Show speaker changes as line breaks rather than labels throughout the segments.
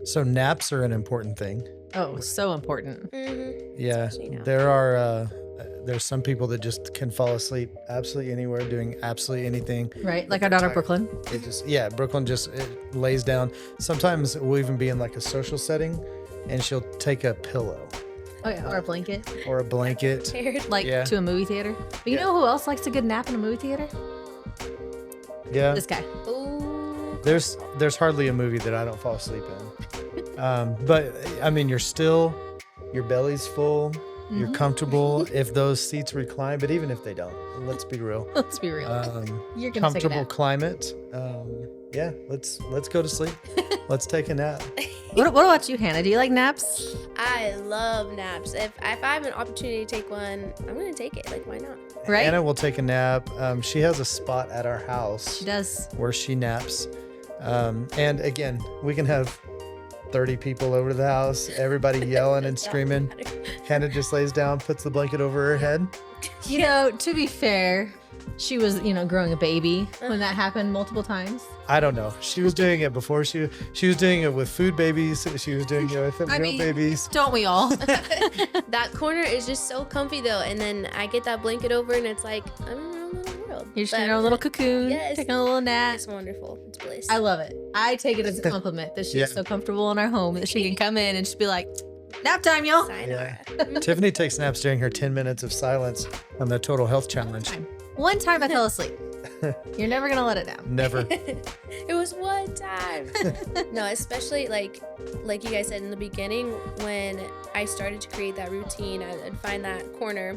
So naps are an important thing.
Oh, so important.
Yeah, there's some people that just can fall asleep absolutely anywhere, doing absolutely anything.
Right? Like our daughter, Brooklyn.
Brooklyn just lays down. Sometimes we'll even be in like a social setting, and she'll take a pillow
Oh, yeah. Or a blanket.
or a blanket.
Like
Yeah.
to a movie theater. But you
Yeah.
know who else likes a good nap in a movie theater?
Yeah,
This guy.
Ooh.
there's hardly a movie that I don't fall asleep in. But I mean, your belly's full. You're comfortable if those seats recline, but even if they don't, let's be real.
Let's be real. You're gonna take a
Comfortable
nap.
climate. Yeah, let's go to sleep. Let's take a nap.
What about you, Hannah? Do you like naps?
I love naps. If I have an opportunity to take one, I'm gonna take it. Like, why not?
Right?
Anna will take a nap. She has a spot at our house
She does.
where she naps. And again, we can have 30 people over to the house, everybody yelling and screaming. Hannah just lays down, puts the blanket over her head.
You know, to be fair, she was, growing a baby when that happened multiple times.
I don't know. She was doing it before. She was doing it with food babies. She was doing it with real babies.
Don't we all?
That corner is just so comfy though, and then I get that blanket over, and it's like I'm in my own little world.
You're just in your own little cocoon,
Yes.
taking a little nap.
It's wonderful. It's bliss.
I love it. I take it as a compliment that she's
Yeah.
so comfortable in our home that she can come in and just be like, nap time, y'all.
Sayonara.
Tiffany takes naps during her 10 minutes of silence on the Total Health Challenge.
One time I fell asleep. You're never going to let it down.
Never.
It was one time. No, especially like you guys said in the beginning, when I started to create that routine, I'd find that corner,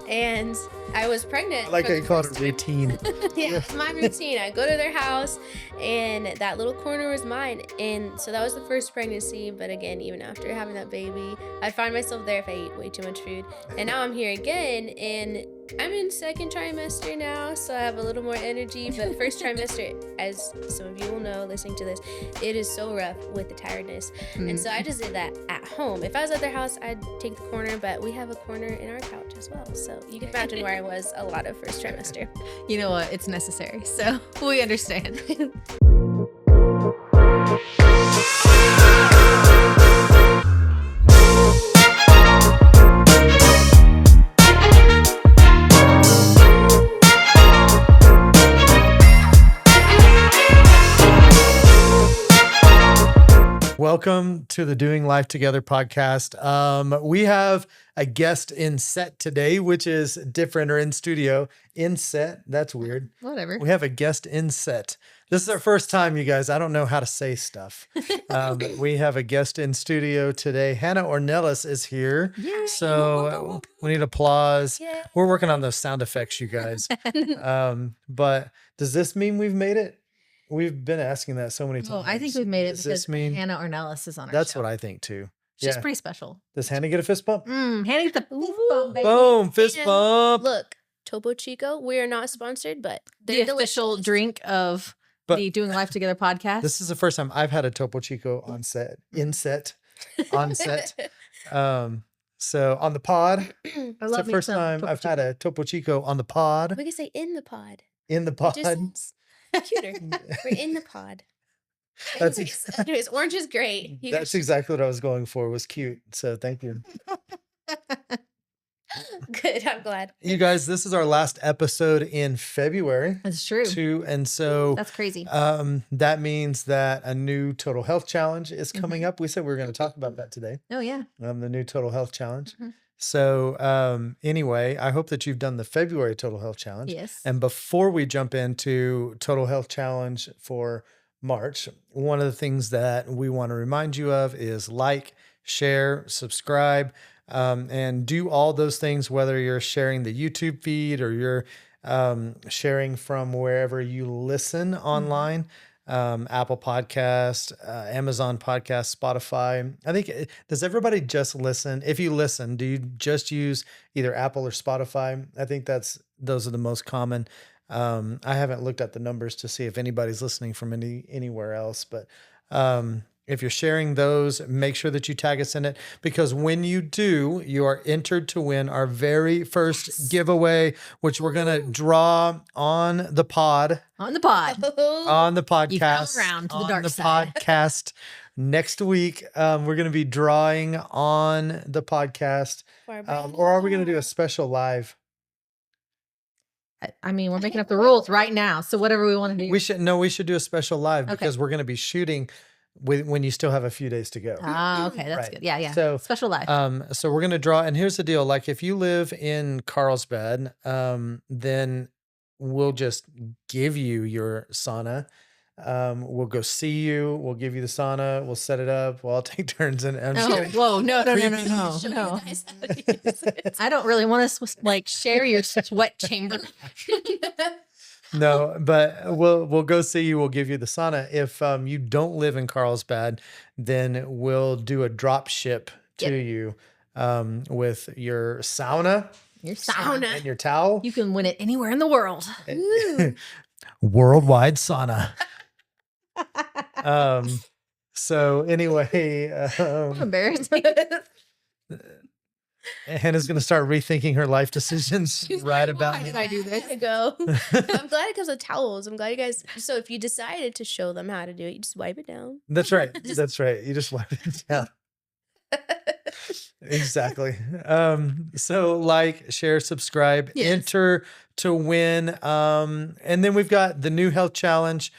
and I was pregnant.
I like how
for
you
the
call it
first
a routine.
Yeah, it's my routine. I go to their house, and that little corner was mine. And so that was the first pregnancy. But again, even after having that baby, I find myself there if I eat way too much food. And now I'm here again, and I'm in second trimester now, so I have a little more energy. But first trimester, as some of you will know listening to this, it is so rough with the tiredness. And so I just did that at home. If I was at their house, I'd take the corner, but we have a corner in our couch as well. So you can imagine where I was a lot of first trimester.
You know what? It's necessary. So we understand.
Welcome to the Doing Life Together podcast. We have a guest in set today, which is different, or in studio. In set, that's weird.
Whatever.
We have a guest in set. This is our first time, you guys. I don't know how to say stuff. We have a guest in studio today. Hannah Ornelas is here.
Yay.
So we need applause.
Yeah.
We're working on those sound effects, you guys. But does this mean we've made it? We've been asking that so many times.
Oh, I think we've made it
Does
because
this mean
Hannah Ornelas is on our
that's
show.
what I think too?
She's
Yeah.
pretty special.
Does Hannah get a fist bump?
Hannah gets the fist bump, baby.
Boom, fist
And
bump.
Look, Topo Chico, we are not sponsored, but
The
they're
official
delicious.
drink of
But-
the Doing Life Together podcast.
This is the first time I've had a Topo Chico on set, on set. So on the pod,
I
it's
love
the
me
first
some
time
Topo
I've had a Topo Chico on the pod,
We could say in the pod.
in the pod.
Just sounds cuter. We're in the pod.
That's
Anyways, orange is great. You
That's exactly what I was going for. Was cute. So thank you.
good. I'm glad.
You guys, this is our last episode in February.
That's true.
And so
That's crazy.
that means that a new Total Health Challenge is coming up. We said we were going to talk about that today.
Oh, yeah.
The new Total Health Challenge.
Mhm.
So anyway, I hope that you've done the February Total Health Challenge.
Yes.
And before we jump into Total Health Challenge for March, one of the things that we want to remind you of is like, share, subscribe, and do all those things, whether you're sharing the YouTube feed or you're sharing from wherever you listen online. Apple Podcast, Amazon Podcast, Spotify. I think, does everybody just listen? If you listen, do you just use either Apple or Spotify? I think those are the most common. I haven't looked at the numbers to see if anybody's listening from anywhere else, but if you're sharing those, make sure that you tag us in it, because when you do, you are entered to win our very first giveaway, which we're going to draw on the pod.
On the pod.
On the podcast,
You come around to the
on
dark
the
side.
podcast next week, we're going to be drawing on the podcast, or are we going to do a special live?
I mean, we're making up the rules right now. So whatever we want to do.
We should do a special live because we're going to be shooting when you still have a few days to go.
Okay. That's
Right.
good. Yeah.
So,
Special live.
So we're going to draw, and here's the deal. Like if you live in Carlsbad, then we'll just give you your sauna. We'll go see you. We'll give you the sauna. We'll set it up. We'll all take turns. And I'm just kidding.
Whoa. No.
Show you guys how to use it.
I don't really want to like share your sweat chamber.
No, but we'll go see you. We'll give you the sauna. If you don't live in Carlsbad, then we'll do a drop ship to you with your sauna
Your sauna.
and your towel.
You can win it anywhere in the world.
Worldwide sauna. So anyway,
I'm embarrassed.
Hannah's going to start rethinking her life decisions right about
Why
now.
did I do this?
I go. I'm glad it comes with towels. I'm glad you guys. So if you decided to show them how to do it, you just wipe it down.
That's right. That's right. You just wipe it down. Exactly. So like, share, subscribe, enter to win. And then we've got the new health challenge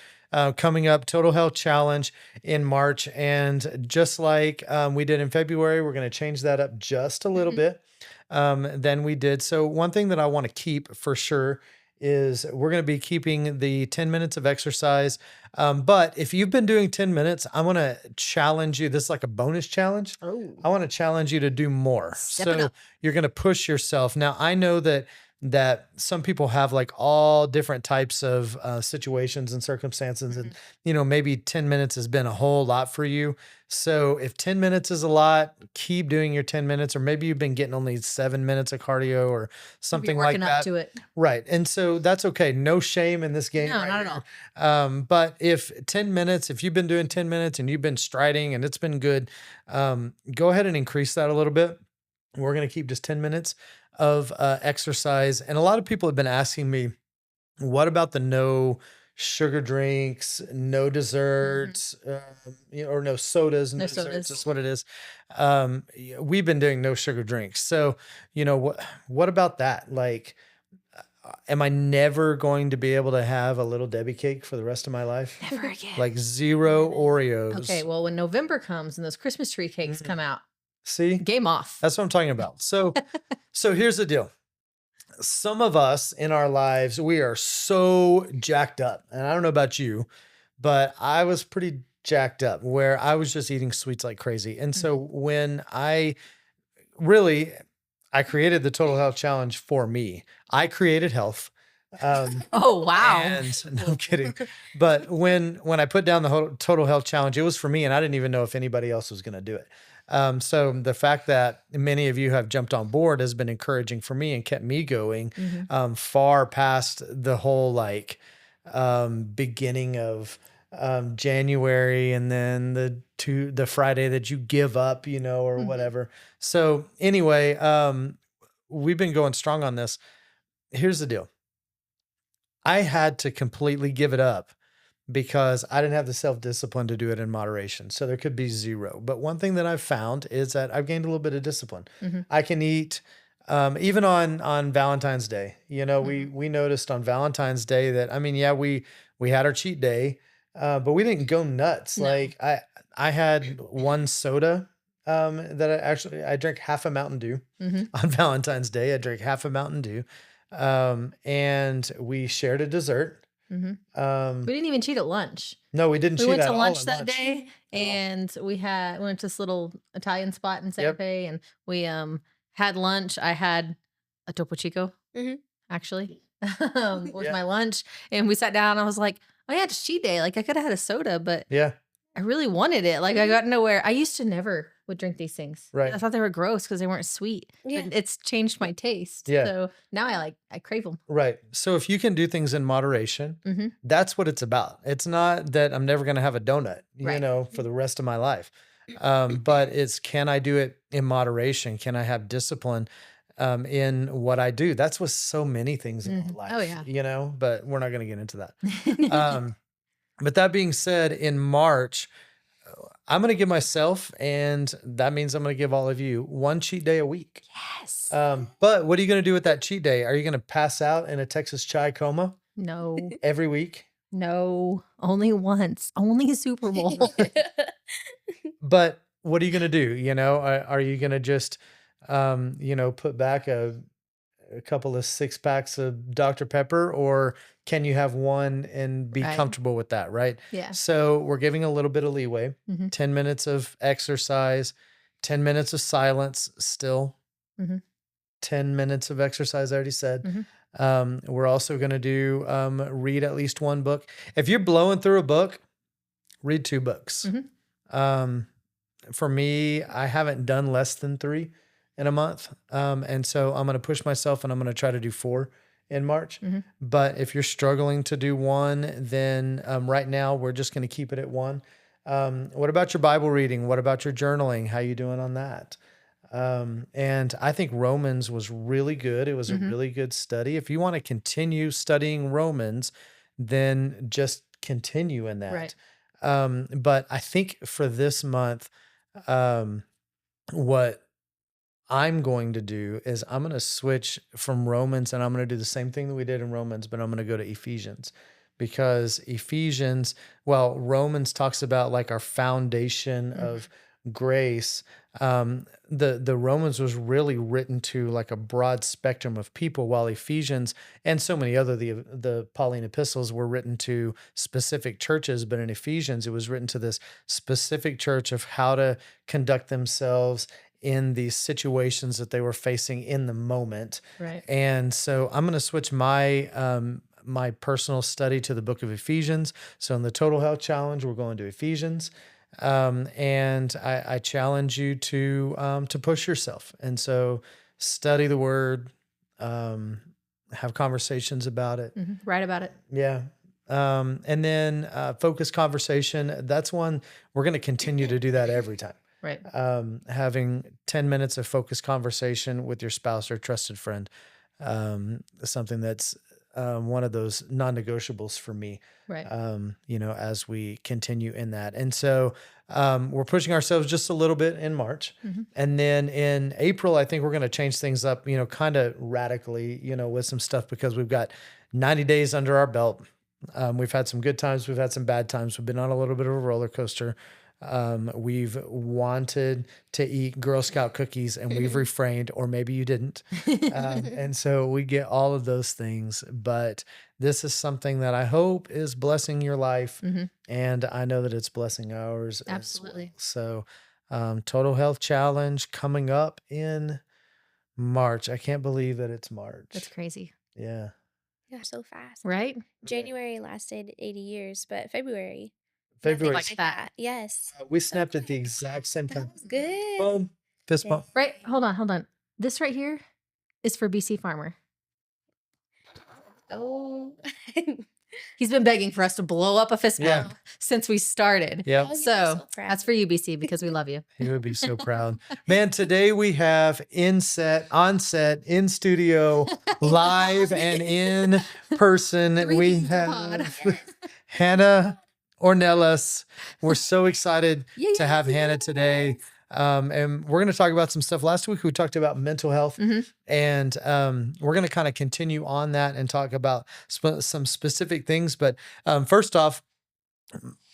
coming up, Total Health Challenge in March. And just like we did in February, we're going to change that up just a little bit than we did. So one thing that I want to keep for sure is we're going to be keeping the 10 minutes of exercise. But if you've been doing 10 minutes, I want to challenge you. This is like a bonus challenge. I want to challenge you to do more.
Step it up.
You're going to push yourself. Now, I know that some people have like all different types of situations and circumstances. And, maybe 10 minutes has been a whole lot for you. So if 10 minutes is a lot, keep doing your 10 minutes, or maybe you've been getting only 7 minutes of cardio or something like that.
Up to it.
Right. And so that's okay. No shame in this game.
No,
right
not
here.
at all.
But if 10 minutes, if you've been doing 10 minutes and you've been striding and it's been good, go ahead and increase that a little bit. We're going to keep just 10 minutes of exercise. And a lot of people have been asking me, what about the no sugar drinks, no desserts, or no sodas, no desserts?
sodas.
That's what it is. We've been doing no sugar drinks. So, what about that? Like, am I never going to be able to have a little Debbie cake for the rest of my life?
Never again.
Like 0 Oreos.
Okay, well, when November comes and those Christmas tree cakes come out,
See?
game off.
That's what I'm talking about. So here's the deal. Some of us in our lives, we are so jacked up. And I don't know about you, but I was pretty jacked up where I was just eating sweets like crazy. And so when I created the Total Health Challenge for me, I created health.
Oh, wow.
And no, I'm kidding. But when I put down the whole Total Health Challenge, it was for me, and I didn't even know if anybody else was going to do it. So the fact that many of you have jumped on board has been encouraging for me and kept me going far past the whole beginning of January and then the Friday that you give up, or whatever. So anyway, we've been going strong on this. Here's the deal. I had to completely give it up because I didn't have the self-discipline to do it in moderation. So there could be 0. But one thing that I've found is that I've gained a little bit of discipline. I can eat, even on Valentine's Day, we noticed on Valentine's Day that, we had our cheat day, but we didn't go nuts.
No.
Like I had one soda, that I drank half a Mountain Dew on Valentine's Day. I drank half a Mountain Dew. And we shared a dessert.
We didn't even cheat at lunch.
No, we didn't.
We
cheat
went
at
to
all
lunch
at
that day, and we went to this little Italian spot in Santa Fe, and we had lunch. I had a Topo Chico, actually, was my lunch, and we sat down. I was like, "Oh yeah, it's cheat day. Like I could have had a soda, but I really wanted it. Like I got nowhere. I used to never would drink these things.
Right.
I thought they were gross because they weren't sweet.
Yeah.
But it's changed my taste.
Yeah.
So now I crave them.
Right. So if you can do things in moderation, that's what it's about. It's not that I'm never going to have a donut, for the rest of my life. But it's, can I do it in moderation? Can I have discipline in what I do? That's with so many things in my life.
Oh, yeah.
But we're not going to get into that. But that being said, in March, I'm going to give myself, and that means I'm going to give all of you one cheat day a week.
Yes.
But what are you going to do with that cheat day? Are you going to pass out in a Texas chai coma
No,
every week?
no, only once, only Super Bowl.
But what are you going to do? Are you going to just, put back a couple of 6 packs of Dr. Pepper, or can you have one and be
Right.
comfortable with that? Right.
Yeah.
So we're giving a little bit of leeway,
Mhm.
10 minutes of exercise, 10 minutes of silence still,
Mhm.
10 minutes of exercise. I already said.
Mhm.
We're also going to do, read at least one book. If you're blowing through a book, read 2 books.
Mhm.
For me, I haven't done less than 3 in a month. And so I'm going to push myself, and I'm going to try to do 4 in March.
Mhm.
But if you're struggling to do 1, then right now we're just going to keep it at 1. What about your Bible reading? What about your journaling? How you doing on that? And I think Romans was really good. It was a
Mhm.
really good study. If you want to continue studying Romans, then just continue in that.
Right.
But I think for this month, what I'm going to do is I'm going to switch from Romans, and I'm going to do the same thing that we did in Romans, but I'm going to go to Ephesians, because Romans talks about like our foundation of grace. The Romans was really written to like a broad spectrum of people, while Ephesians and so many other the Pauline epistles were written to specific churches. But in Ephesians, it was written to this specific church of how to conduct themselves in these situations that they were facing in the moment.
Right.
And so I'm going to switch my personal study to the book of Ephesians. So in the Total Health Challenge, we're going to Ephesians. And I challenge you to push yourself. And so study the word, have conversations about it.
Mhm. Write about it.
Yeah. And then focus conversation. That's one we're going to continue to do that every time.
Right.
Having 10 minutes of focused conversation with your spouse or trusted friend, something that's one of those non-negotiables for me.
Right.
As we continue in that. And so we're pushing ourselves just a little bit in March.
Mhm.
And then in April, I think we're going to change things up, kind of radically, with some stuff, because we've got 90 days under our belt. We've had some good times. We've had some bad times. We've been on a little bit of a roller coaster. We've wanted to eat Girl Scout cookies, and we've refrained, or maybe you didn't. And so we get all of those things, but this is something that I hope is blessing your life.
Mhm.
And I know that it's blessing ours
Absolutely.
as well. So, Total Health Challenge coming up in March. I can't believe that it's March.
That's crazy.
Yeah.
Yeah, so fast.
Right?
January lasted 80 years, but February.
February.
Nothing like that. Yes.
We snapped at the exact same time.
That was good.
Boom. Fist bump.
Right. Hold on. This right here is for BC Farmer.
Oh.
He's been begging for us to blow up a fist bump
Yeah.
since we started.
Yep.
Oh, you'd be
So
proud.
that's for you, BC, because we love you.
He would be so proud. Man, today we have on set, in studio, live and in person. We
3D pod.
have Hannah Ornelas. We're so excited
Yay.
to have Hannah today. And we're going to talk about some stuff. Last week we talked about mental health,
Mhm.
and we're going to kind of continue on that and talk about some specific things. But first off,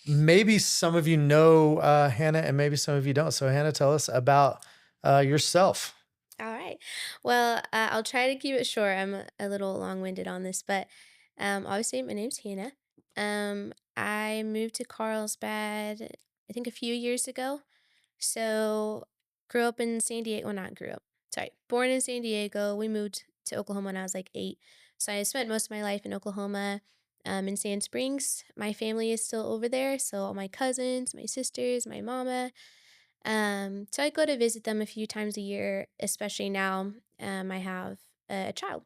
maybe some of you know Hannah, and maybe some of you don't. So Hannah, tell us about yourself.
All right. Well, I'll try to keep it short. I'm a little long-winded on this, but obviously my name's Hannah. I moved to Carlsbad, I think a few years ago. So grew up in San Diego. Well, not grew up. Sorry, born in San Diego. We moved to Oklahoma when I was like 8. So I spent most of my life in Oklahoma, in Sand Springs. My family is still over there. So all my cousins, my sisters, my mama. So I go to visit them a few times a year, especially now. I have a child.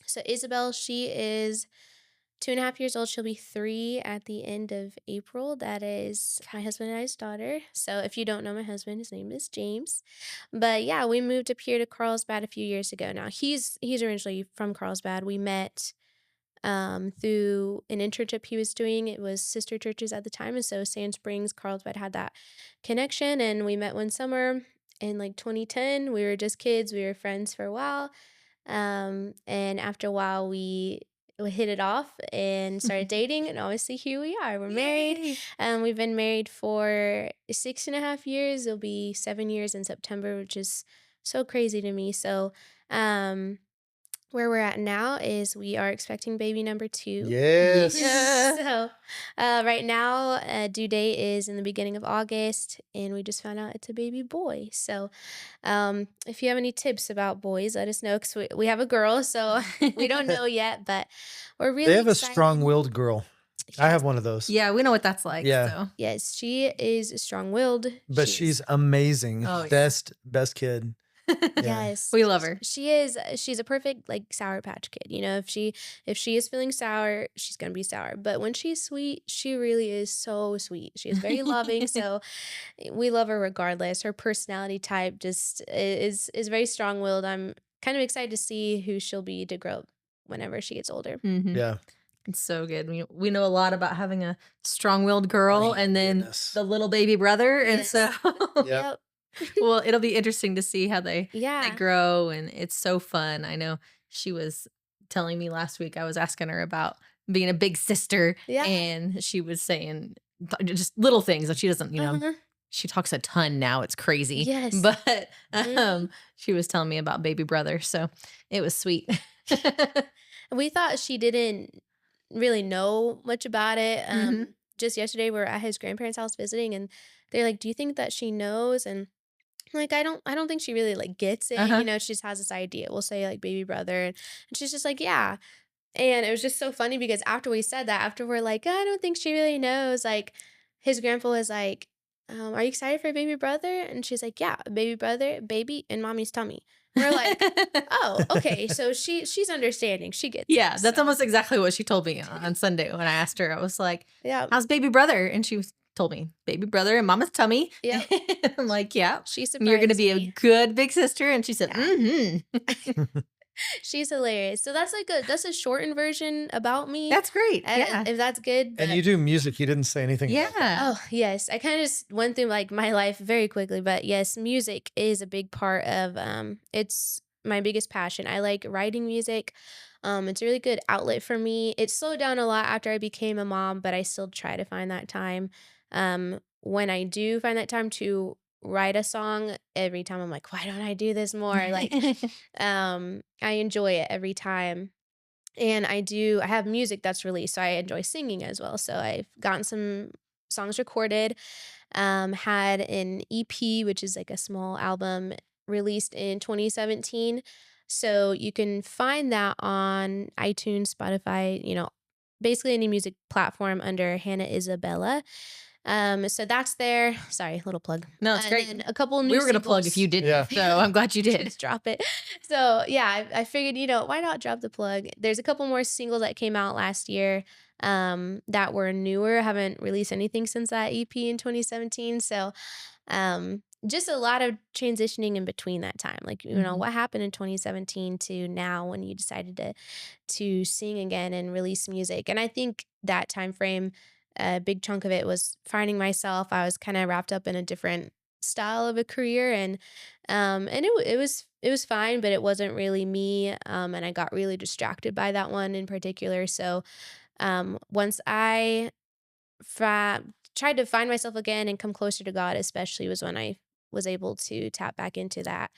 So Isabel, she is 2.5 years old. She'll be 3 at the end of April. That is my husband and I's daughter. So if you don't know my husband, his name is James. But yeah, we moved up here to Carlsbad a few years ago. Now he's originally from Carlsbad. We met through an internship he was doing. It was sister churches at the time. And so Sand Springs, Carlsbad had that connection. And we met one summer in like 2010. We were just kids. We were friends for a while. And after a while, we hit it off and started dating. And obviously, here we are. We're married.
Yay.
We've been married for 6.5 years. It'll be 7 years in September, which is so crazy to me. So, where we're at now is we are expecting baby number 2.
Yes.
Yeah.
So, right now, due date is in the beginning of August, and we just found out it's a baby boy. So, if you have any tips about boys, let us know because we have a girl, so we don't know yet, but we're really
They have a
excited.
strong-willed girl. I have one of those.
Yeah, we know what that's like.
Yeah.
So.
Yes, she is strong-willed.
But she's amazing.
Oh, yeah.
Best kid. Yeah.
Yes,
We love her.
she is. She's a perfect like Sour Patch Kid. You know, if she is feeling sour, she's gonna be sour. But when she's sweet, she really is so sweet. She is very loving. So we love her regardless. Her personality type just is very strong willed. I'm kind of excited to see who she'll be to grow up whenever she gets older.
Mhm.
Yeah.
It's so good. We know a lot about having a strong-willed girl and then
Goodness.
the little baby brother. And
Yes.
so,
Yep.
well, it'll be interesting to see how they
Yeah.
grow. And it's so fun. I know she was telling me last week, I was asking her about being a big sister.
Yeah.
And she was saying just little things that she doesn't,
Uh-huh.
she talks a ton now. It's crazy.
Yes.
But
Mhm.
she was telling me about baby brother. So it was sweet.
We thought she didn't really know much about it.
Mhm.
Just yesterday, we were at his grandparents' house visiting, and they're like, "Do you think that she knows?" And I'm like, I don't think she really like gets it.
Uh-huh.
You know, she just has this idea. We'll say like baby brother, and she's just like, yeah. And it was just so funny because after we said that, after we're like, I don't think she really knows. Like, his grandpa was like, "Are you excited for a baby brother?" And she's like, "Yeah, a baby brother, baby in mommy's tummy." We're like, "Oh, okay." So she's understanding. She gets
Yeah,
it.
that's
So,
almost exactly what she told me on Sunday when I asked her. I was like,
yeah.
"How's baby brother?" And told me, "Baby brother in mama's tummy."
Yeah.
I'm like, "Yeah,
She
you're going to
surprised
be a
me.
good big sister." And she said,
Yeah.
"Mm-hmm."
She's hilarious. So that's a shortened version about me.
That's great. Yeah.
If that's good.
And
but-
you do music. You didn't say anything about that.
Yeah.
Oh, yes. I kind of just went through like my life very quickly, but yes, music is a big part of it's my biggest passion. I like writing music. It's a really good outlet for me. It slowed down a lot after I became a mom, but I still try to find that time. When I do find that time to write a song, every time I'm like, why don't I do this more? Like, I enjoy it every time. And I have music that's released, so I enjoy singing as well. So I've gotten some songs recorded, had an EP, which is like a small album released in 2017. So you can find that on iTunes, Spotify, basically any music platform under Hannah Isabella. So that's there. Sorry, little plug.
No, it's
And
great.
then a couple new
We were going to plug if
singles.
you didn't.
Yeah.
So I'm glad you did.
Just drop it. So yeah, I figured, why not drop the plug? There's a couple more singles that came out last year that were newer. Haven't released anything since that EP in 2017. So just a lot of transitioning in between that time. Like,
Mhm.
what happened in 2017 to now when you decided to sing again and release music. And I think that time frame, a big chunk of it was finding myself. I was kind of wrapped up in a different style of a career, and it was fine, but it wasn't really me, and I got really distracted by that one in particular. So once I tried to find myself again and come closer to God, especially, was when I was able to tap back into that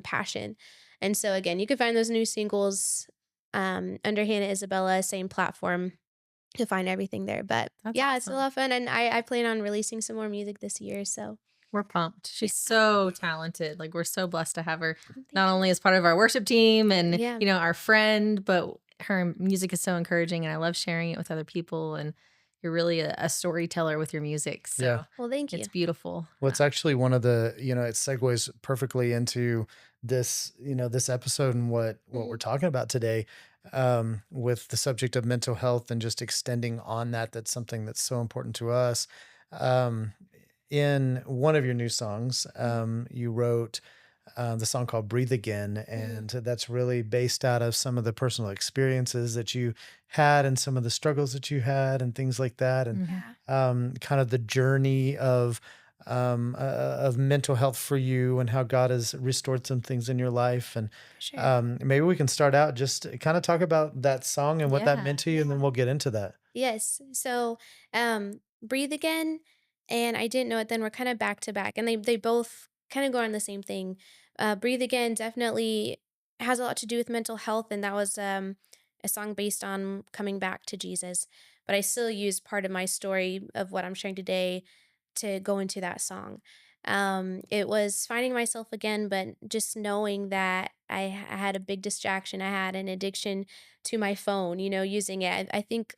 passion. And so again, you can find those new singles under Hannah Isabella, same platform. You'll find everything there. But
That's
yeah, it's a
awesome.
lot of fun. And I plan on releasing some more music this year. So
We're pumped. She's so talented. Like, we're so blessed to have her
thank
not
you.
only as part of our worship team and,
Yeah.
our friend, but her music is so encouraging and I love sharing it with other people. And you're really a storyteller with your music. So
Yeah.
Well, thank you.
it's beautiful.
Well, it's actually one of the, it segues perfectly into this, this episode and what we're talking about today, with the subject of mental health and just extending on that. That's something that's so important to us. In one of your new songs, you wrote, the song called Breathe Again. And that's really based out of some of the personal experiences that you had and some of the struggles that you had and things like that. And
Mhm.
Yeah.
kind of the journey of mental health for you and how God has restored some things in your life. And
For sure.
maybe we can start out just kind of talk about that song and what that
Yeah.
meant to you, and then we'll get into that.
Yes. So, Breathe Again and I Didn't Know It Then were kind of back to back, and they both kind of go on the same thing. Breathe Again definitely has a lot to do with mental health, and that was a song based on coming back to Jesus. But I still use part of my story of what I'm sharing today to go into that song. It was finding myself again, but just knowing that I had a big distraction. I had an addiction to my phone, using it. I think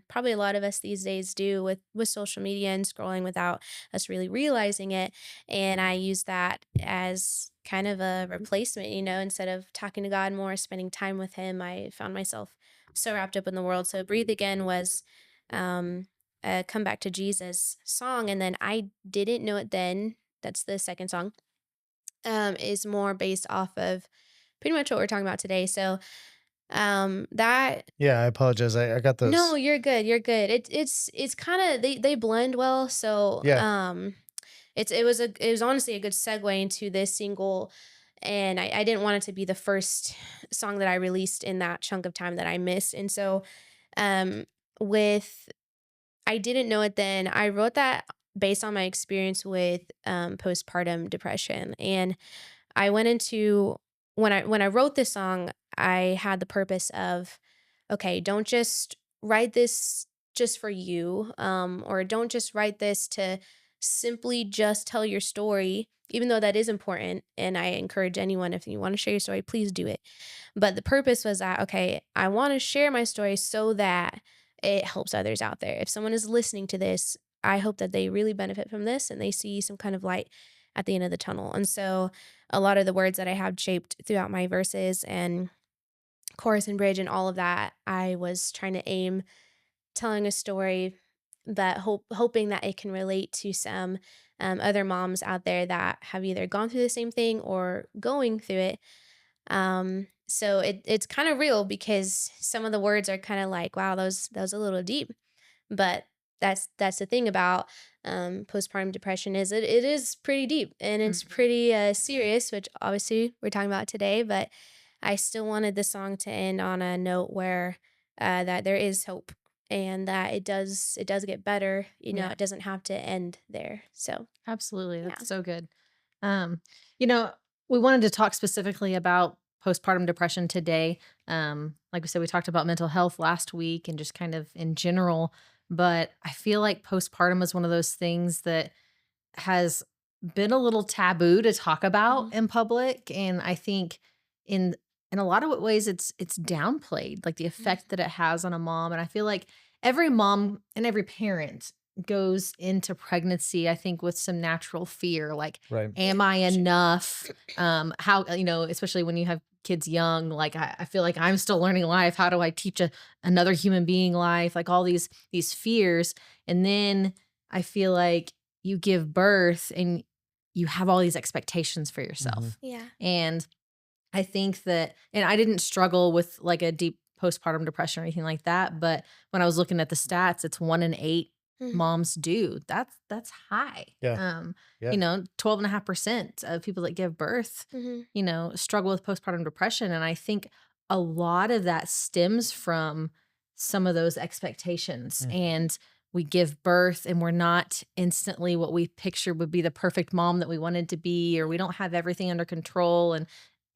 probably a lot of us these days do with social media and scrolling without us really realizing it. And I use that as kind of a replacement, instead of talking to God more, spending time with Him. I found myself so wrapped up in the world. So Breathe Again was um, a Come Back to Jesus song. And then I Didn't Know It Then. That's the second song. Is more based off of pretty much what we're talking about today. So that
Yeah, I apologize. I got
no,
those.
you're good. You're good. It's kind of they blend well. So
Yeah.
it was honestly a good segue into this single, and I didn't want it to be the first song that I released in that chunk of time that I missed. And so um with I Didn't Know It Then, I wrote that based on my experience with postpartum depression. And I went into when I wrote this song, I had the purpose of, okay, don't just write this just for you, or don't just write this to simply just tell your story, even though that is important. And I encourage anyone, if you want to share your story, please do it. But the purpose was that, okay, I want to share my story so that it helps others out there. If someone is listening to this, I hope that they really benefit from this and they see some kind of light at the end of the tunnel. And so a lot of the words that I have shaped throughout my verses and chorus and bridge and all of that, I was trying to aim telling a story that hoping that it can relate to some other moms out there that have either gone through the same thing or going through it. So it's kind of real because some of the words are kind of like, wow, that was a little deep. But that's the thing about postpartum depression is it is pretty deep and it's
Mhm.
pretty serious, which obviously we're talking about today. But I still wanted the song to end on a note where that there is hope and that it does get better.
Yeah,
It doesn't have to end there. So
absolutely.
yeah.
That's so good. Um, you know, we wanted to talk specifically about postpartum depression today. Like we said, we talked about mental health last week and just kind of in general, but I feel like postpartum is one of those things that has been a little taboo to talk about
Mhm.
in public, and I think in in a lot of ways it's downplayed, like the
Mhm.
effect that it has on a mom. And I feel like every mom and every parent goes into pregnancy, I think, with some natural fear, like,
Right.
am
Yeah,
I
for sure.
enough? How, especially when you have kids young, like I feel like I'm still learning life. How do I teach another human being life? Like all these fears. And then I feel like you give birth and you have all these expectations for
Hmm.
yourself.
Yeah.
And I think that, and I didn't struggle with like a deep postpartum depression or anything like that. But when I was looking at the stats, it's 1 in 8
Mhm.
moms do. That's high.
Yeah. Yeah.
12.5% of people that give birth,
Mhm.
struggle with postpartum depression. And I think a lot of that stems from some of those expectations.
Mm.
And we give birth and we're not instantly what we pictured would be the perfect mom that we wanted to be, or we don't have everything under control. And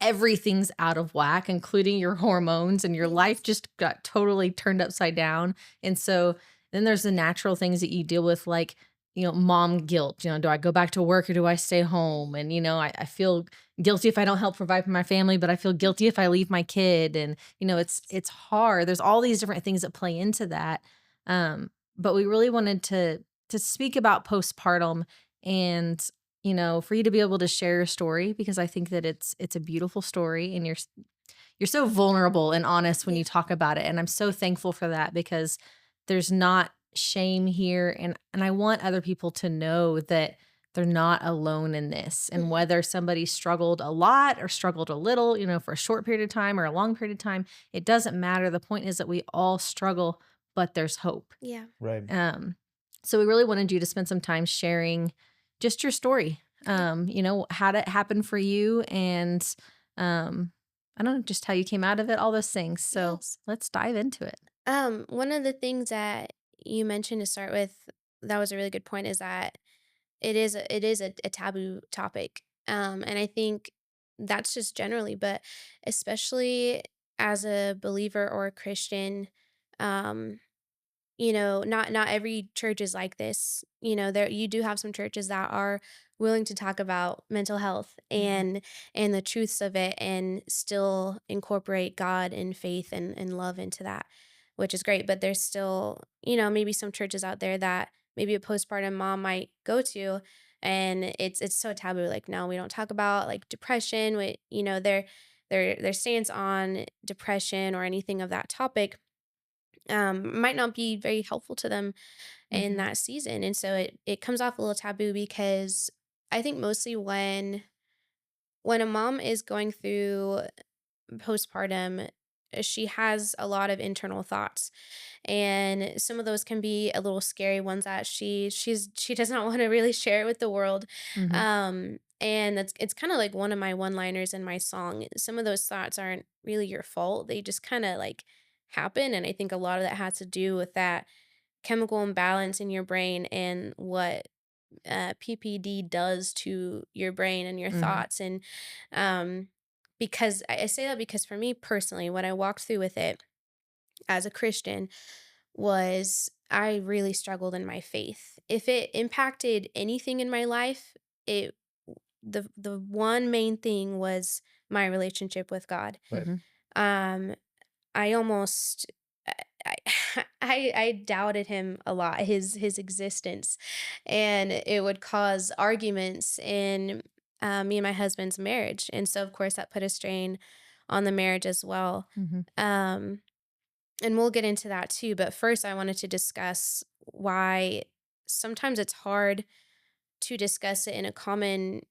everything's out of whack, including your hormones, and your life
Yes.
just got totally turned upside down. And so then there's the natural things that you deal with, like, mom guilt. Do I go back to work or do I stay home? And, I feel guilty if I don't help provide for my family, but I feel guilty if I leave my kid. And, it's hard. There's all these different things that play into that. But we really wanted to speak about postpartum and for you to be able to share your story, because I think that it's a beautiful story, and you're so vulnerable and honest when
Yeah.
you talk about it. And I'm so thankful for that, because there's not shame here. And I want other people to know that they're not alone in this. And whether somebody struggled a lot or struggled a little, for a short period of time or a long period of time, it doesn't matter. The point is that we all struggle, but there's hope.
Yeah.
Right.
So we really wanted you to spend some time sharing just your story, how did it happen for you, and I don't know, just how you came out of it, all those things. So
Yes.
let's dive into it.
One of the things that you mentioned to start with, that was a really good point, is that it is a taboo topic. And I think that's just generally, but especially as a believer or a Christian, um, not every church is like this. There you do have some churches that are willing to talk about mental health and the truths of it, and still incorporate God and faith and love into that, which is great. But there's still, maybe some churches out there that maybe a postpartum mom might go to, and it's so taboo. Like, no, we don't talk about like depression. Their stance on depression or anything of that topic might not be very helpful to them in
Mhm.
that season. And so it comes off a little taboo, because I think mostly when a mom is going through postpartum, she has a lot of internal thoughts, and some of those can be a little scary ones that she does not want to really share with the world.
Mhm.
And it's kind of like one of my one liners in my song. Some of those thoughts aren't really your fault, they just kind of like happen. And I think a lot of that has to do with that chemical imbalance in your brain, and what PPD does to your brain and your
Mhm.
thoughts. And um, because I say that because for me personally, when I walked through with it as a Christian, was I really struggled in my faith. If it impacted anything in my life, it the one main thing was my relationship with God.
Right.
Mhm.
Um, I almost I I doubted him a lot, his existence, and it would cause arguments in me and my husband's marriage. And so of course that put a strain on the marriage as well.
Mhm.
Um, and we'll get into that too. But first, I wanted to discuss why sometimes it's hard to discuss it in a common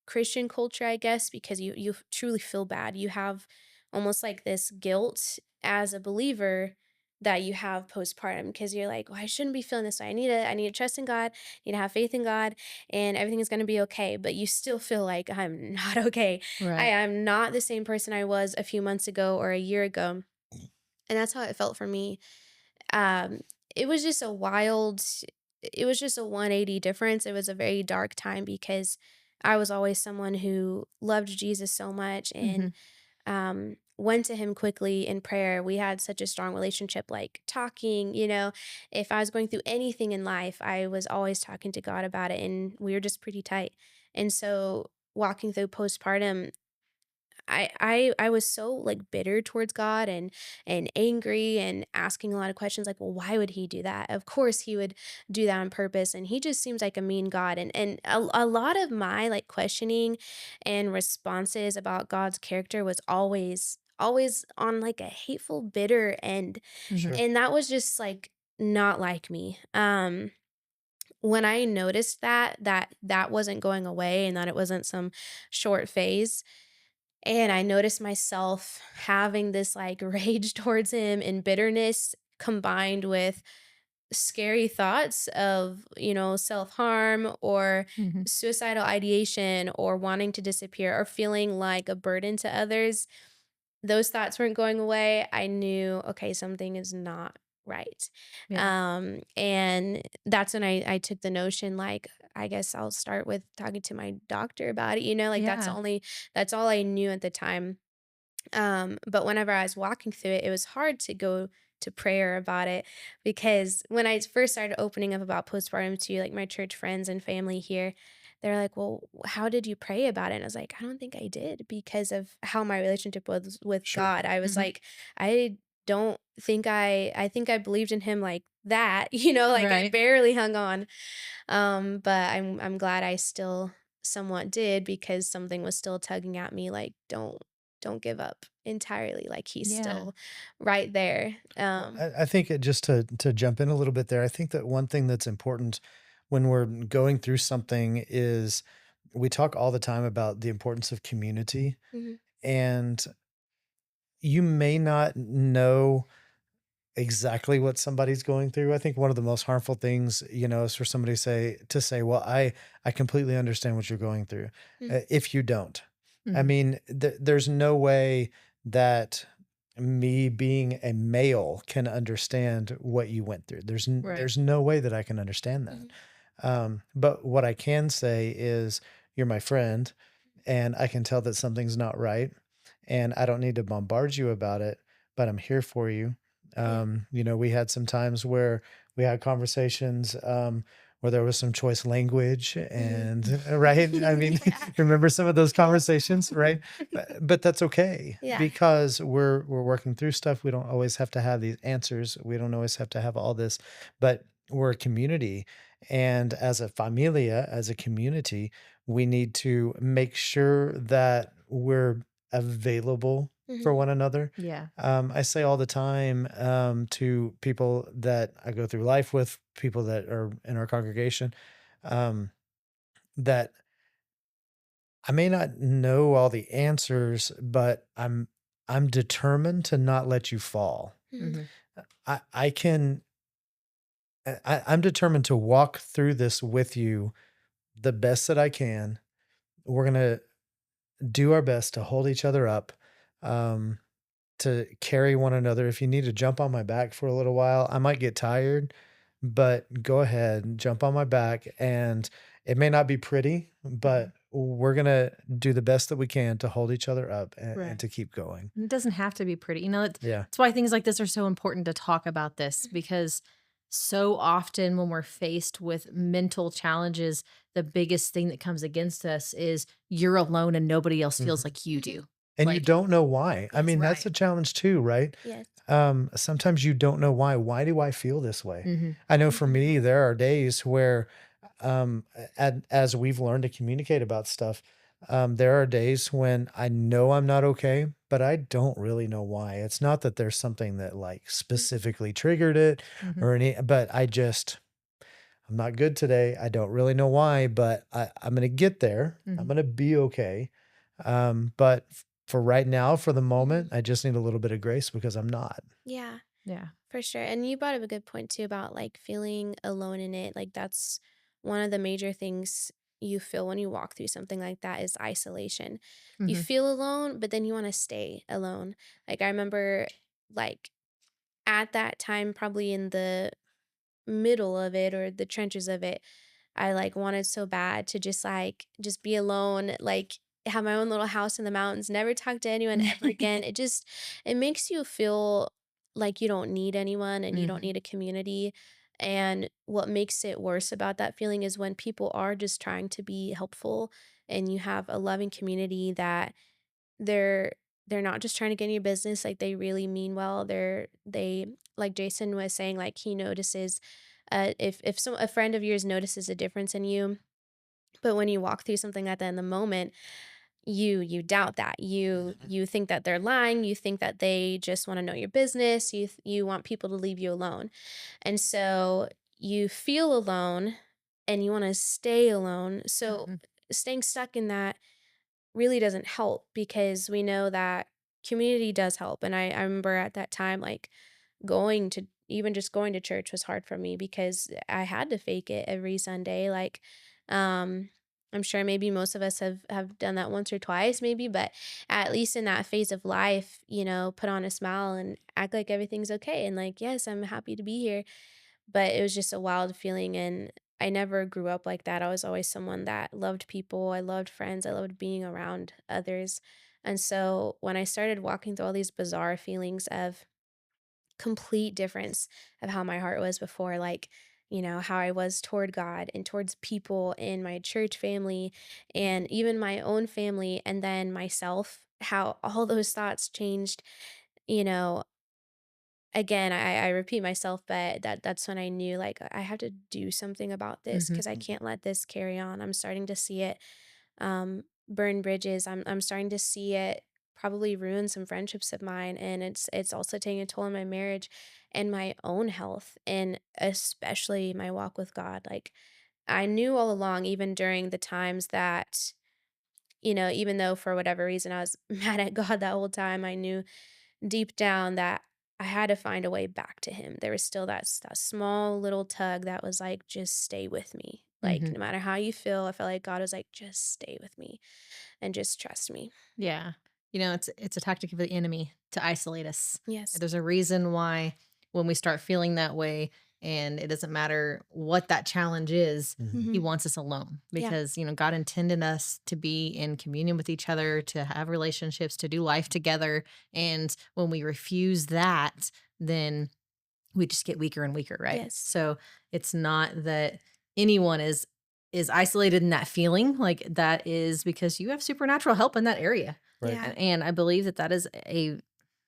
Christian culture, I guess, because you truly feel bad. You have almost like this guilt as a believer that you have postpartum, because you're like, well, I shouldn't be feeling this way. I need to trust in God, need to have faith in God, and everything is going to be okay. But you still feel like I'm not okay. I
Right.
am not the same person I was a few months ago or a year ago. And that's how it felt for me. um, it was just a wild it was just a 180 difference. It was a very dark time, because I was always someone who loved Jesus so much, and
Mhm.
went to him quickly in prayer. We had such a strong relationship, like talking, if I was going through anything in life, I was always talking to God about it, and we were just pretty tight. And so walking through postpartum, I was so like bitter towards God, and angry, and asking a lot of questions like, well, why would he do that? Of course he would do that on purpose, and he just seems like a mean God. And a lot of my like questioning and responses about God's character was always on like a hateful, bitter end.
Mhm.
Sure.
And that was just like not like me. When I noticed that wasn't going away, and that it wasn't some short phase, and I noticed myself having this like rage towards him and bitterness, combined with scary thoughts of, self harm or
Mhm.
suicidal ideation or wanting to disappear or feeling like a burden to others. Those thoughts weren't going away. I knew, okay, something is not right.
Yeah.
And that's when I took the notion, like, I guess I'll start with talking to my doctor about it, like
Yeah.
that's all I knew at the time. But whenever I was walking through it, it was hard to go to prayer about it, because when I first started opening up about postpartum to like my church friends and family here, they're like, "Well, how did you pray about it?" And I was like, "I don't think I did, because of how my relationship was with
Sure.
God." I was
Mhm.
like, "I don't think I think I believed in him like that, like I
Right.
barely hung on." But I'm glad I still somewhat did, because something was still tugging at me like, don't give up entirely, like he's
Yeah.
still right there.
Well, I think just to jump in a little bit there, I think that one thing that's important when we're going through something is we talk all the time about the importance of community,
Mhm.
and you may not know exactly what somebody's going through. I think one of the most harmful things, is for somebody to say, "Well, I completely understand what you're going through,"
Mhm.
if you don't. I
Mhm.
mean, there's no way that me being a male can understand what you went through.
Right.
There's no way that I can understand that.
Mhm.
But what I can say is, you're my friend, and I can tell that something's not right, and I don't need to bombard you about it, but I'm here for you.
Yeah.
We had some times where we had conversations, where there was some choice language,
Mhm.
and right? I mean,
Yeah.
remember some of those
Yeah.
conversations, right? But that's okay
Yeah.
because we're working through stuff. We don't always have to have these answers. We don't always have to have all this, but we're a community, and as a familia, as a community, we need to make sure that we're available for
Mhm.
one another.
Yeah.
I say all the time, to people that I go through life with, people that are in our congregation, um, that I may not know all the answers, but I'm determined to not let you fall.
Mhm.
Mhm.
I can I'm determined to walk through this with you the best that I can. We're gonna do our best to hold each other up, um, to carry one another. If you need to jump on my back for a little while, I might get tired, but go ahead and jump on my back. And it may not be pretty, but
Mhm.
we're gonna do the best that we can to hold each other up and
Right.
to keep going.
It doesn't have to be pretty.
Yeah.
That's why things like this are so important to talk about this
Mhm.
because so often when we're faced with mental challenges, the biggest thing that comes against us is you're alone and nobody else feels
Mhm.
like you
Mhm.
do.
And you
Like,
don't know why. I
Yes.
mean, that's
right.
a challenge too, right?
Yes.
Sometimes you don't know why. Why do I feel this way?
Hmm.
I know for
Mhm.
me, there are days where, as we've learned to communicate about stuff, there are days when I know I'm not okay, but I don't really know why. It's not that there's something that like
Mhm.
specifically triggered it
Hmm.
or but I'm not good today. I don't really know why, but I'm going to get there. I'm
Hmm.
going to be okay. But for right now, for the
Mhm.
moment, I just need a little bit of grace because I'm not.
Yeah.
Yeah.
For sure. And you brought up a good point too about like feeling alone in it. Like that's one of the major things you feel when you walk through something like that is isolation. You
Hmm.
feel alone, but then you want to stay alone. Like I remember like at that time, probably in the middle of it or the trenches of it, I like wanted so bad to just be alone, like have my own little house in the mountains, never talk to anyone ever again. It makes you feel like you don't need anyone and you don't
Hmm.
need a community. And what makes it worse about that feeling is when people are just trying to be helpful and you have a loving community that they're they're not just trying to get in your business, like they really mean well. They like Jason was saying, like he notices if some a friend of yours notices a difference in you, but when you walk through something like that in the moment, you doubt that. You think that they're lying, you think that they just want to know your business, you want people to leave you alone. And so you feel alone and you want to stay alone. So
Hmm.
staying stuck in that really doesn't help because we know that community does help. And I remember at that time, like going to even just going to church was hard for me because I had to fake it every Sunday. Like, um, I'm sure maybe most of us have done that once or twice, maybe, but at least in that phase of life, put on a smile and act like everything's okay. And like, yes, I'm happy to be here, but it was just a wild feeling, and I never grew up like that. I was always someone that loved people, I loved friends, I loved being around others. And so when I started walking through all these bizarre feelings of complete difference of how my heart was before, like, how I was toward God and towards people in my church family and even my own family, and then myself, how all those thoughts changed, you know, again, I repeat myself, but that's when I knew like I have to do something about this
Hmm.
because I can't let this carry on. I'm starting to see it burn bridges. I'm starting to see it probably ruin some friendships of mine, and it's also taking a toll on my marriage and my own health, and especially my walk with God. Like I knew all along, even during the times that, even though for whatever reason I was mad at God that whole time, I knew deep down that I had to find a way back to him. There was still that small little tug that was like, just stay with me. Like,
Hmm.
no matter how you feel, I felt like God was like, just stay with me and just trust me.
Yeah. It's a tactic of the enemy to isolate us.
Yes.
There's a reason why when we start feeling that way, and it doesn't matter what that challenge is, he
Hmm.
wants us alone
Yeah.
because, God intended us to be in communion with each other, to have relationships, to do life together. And when we refuse that, then we just get weaker and weaker, right?
Yes.
So it's not that anyone is isolated in that feeling. Like, that is because you have supernatural help in that area.
Right.
Yeah.
And I believe that is a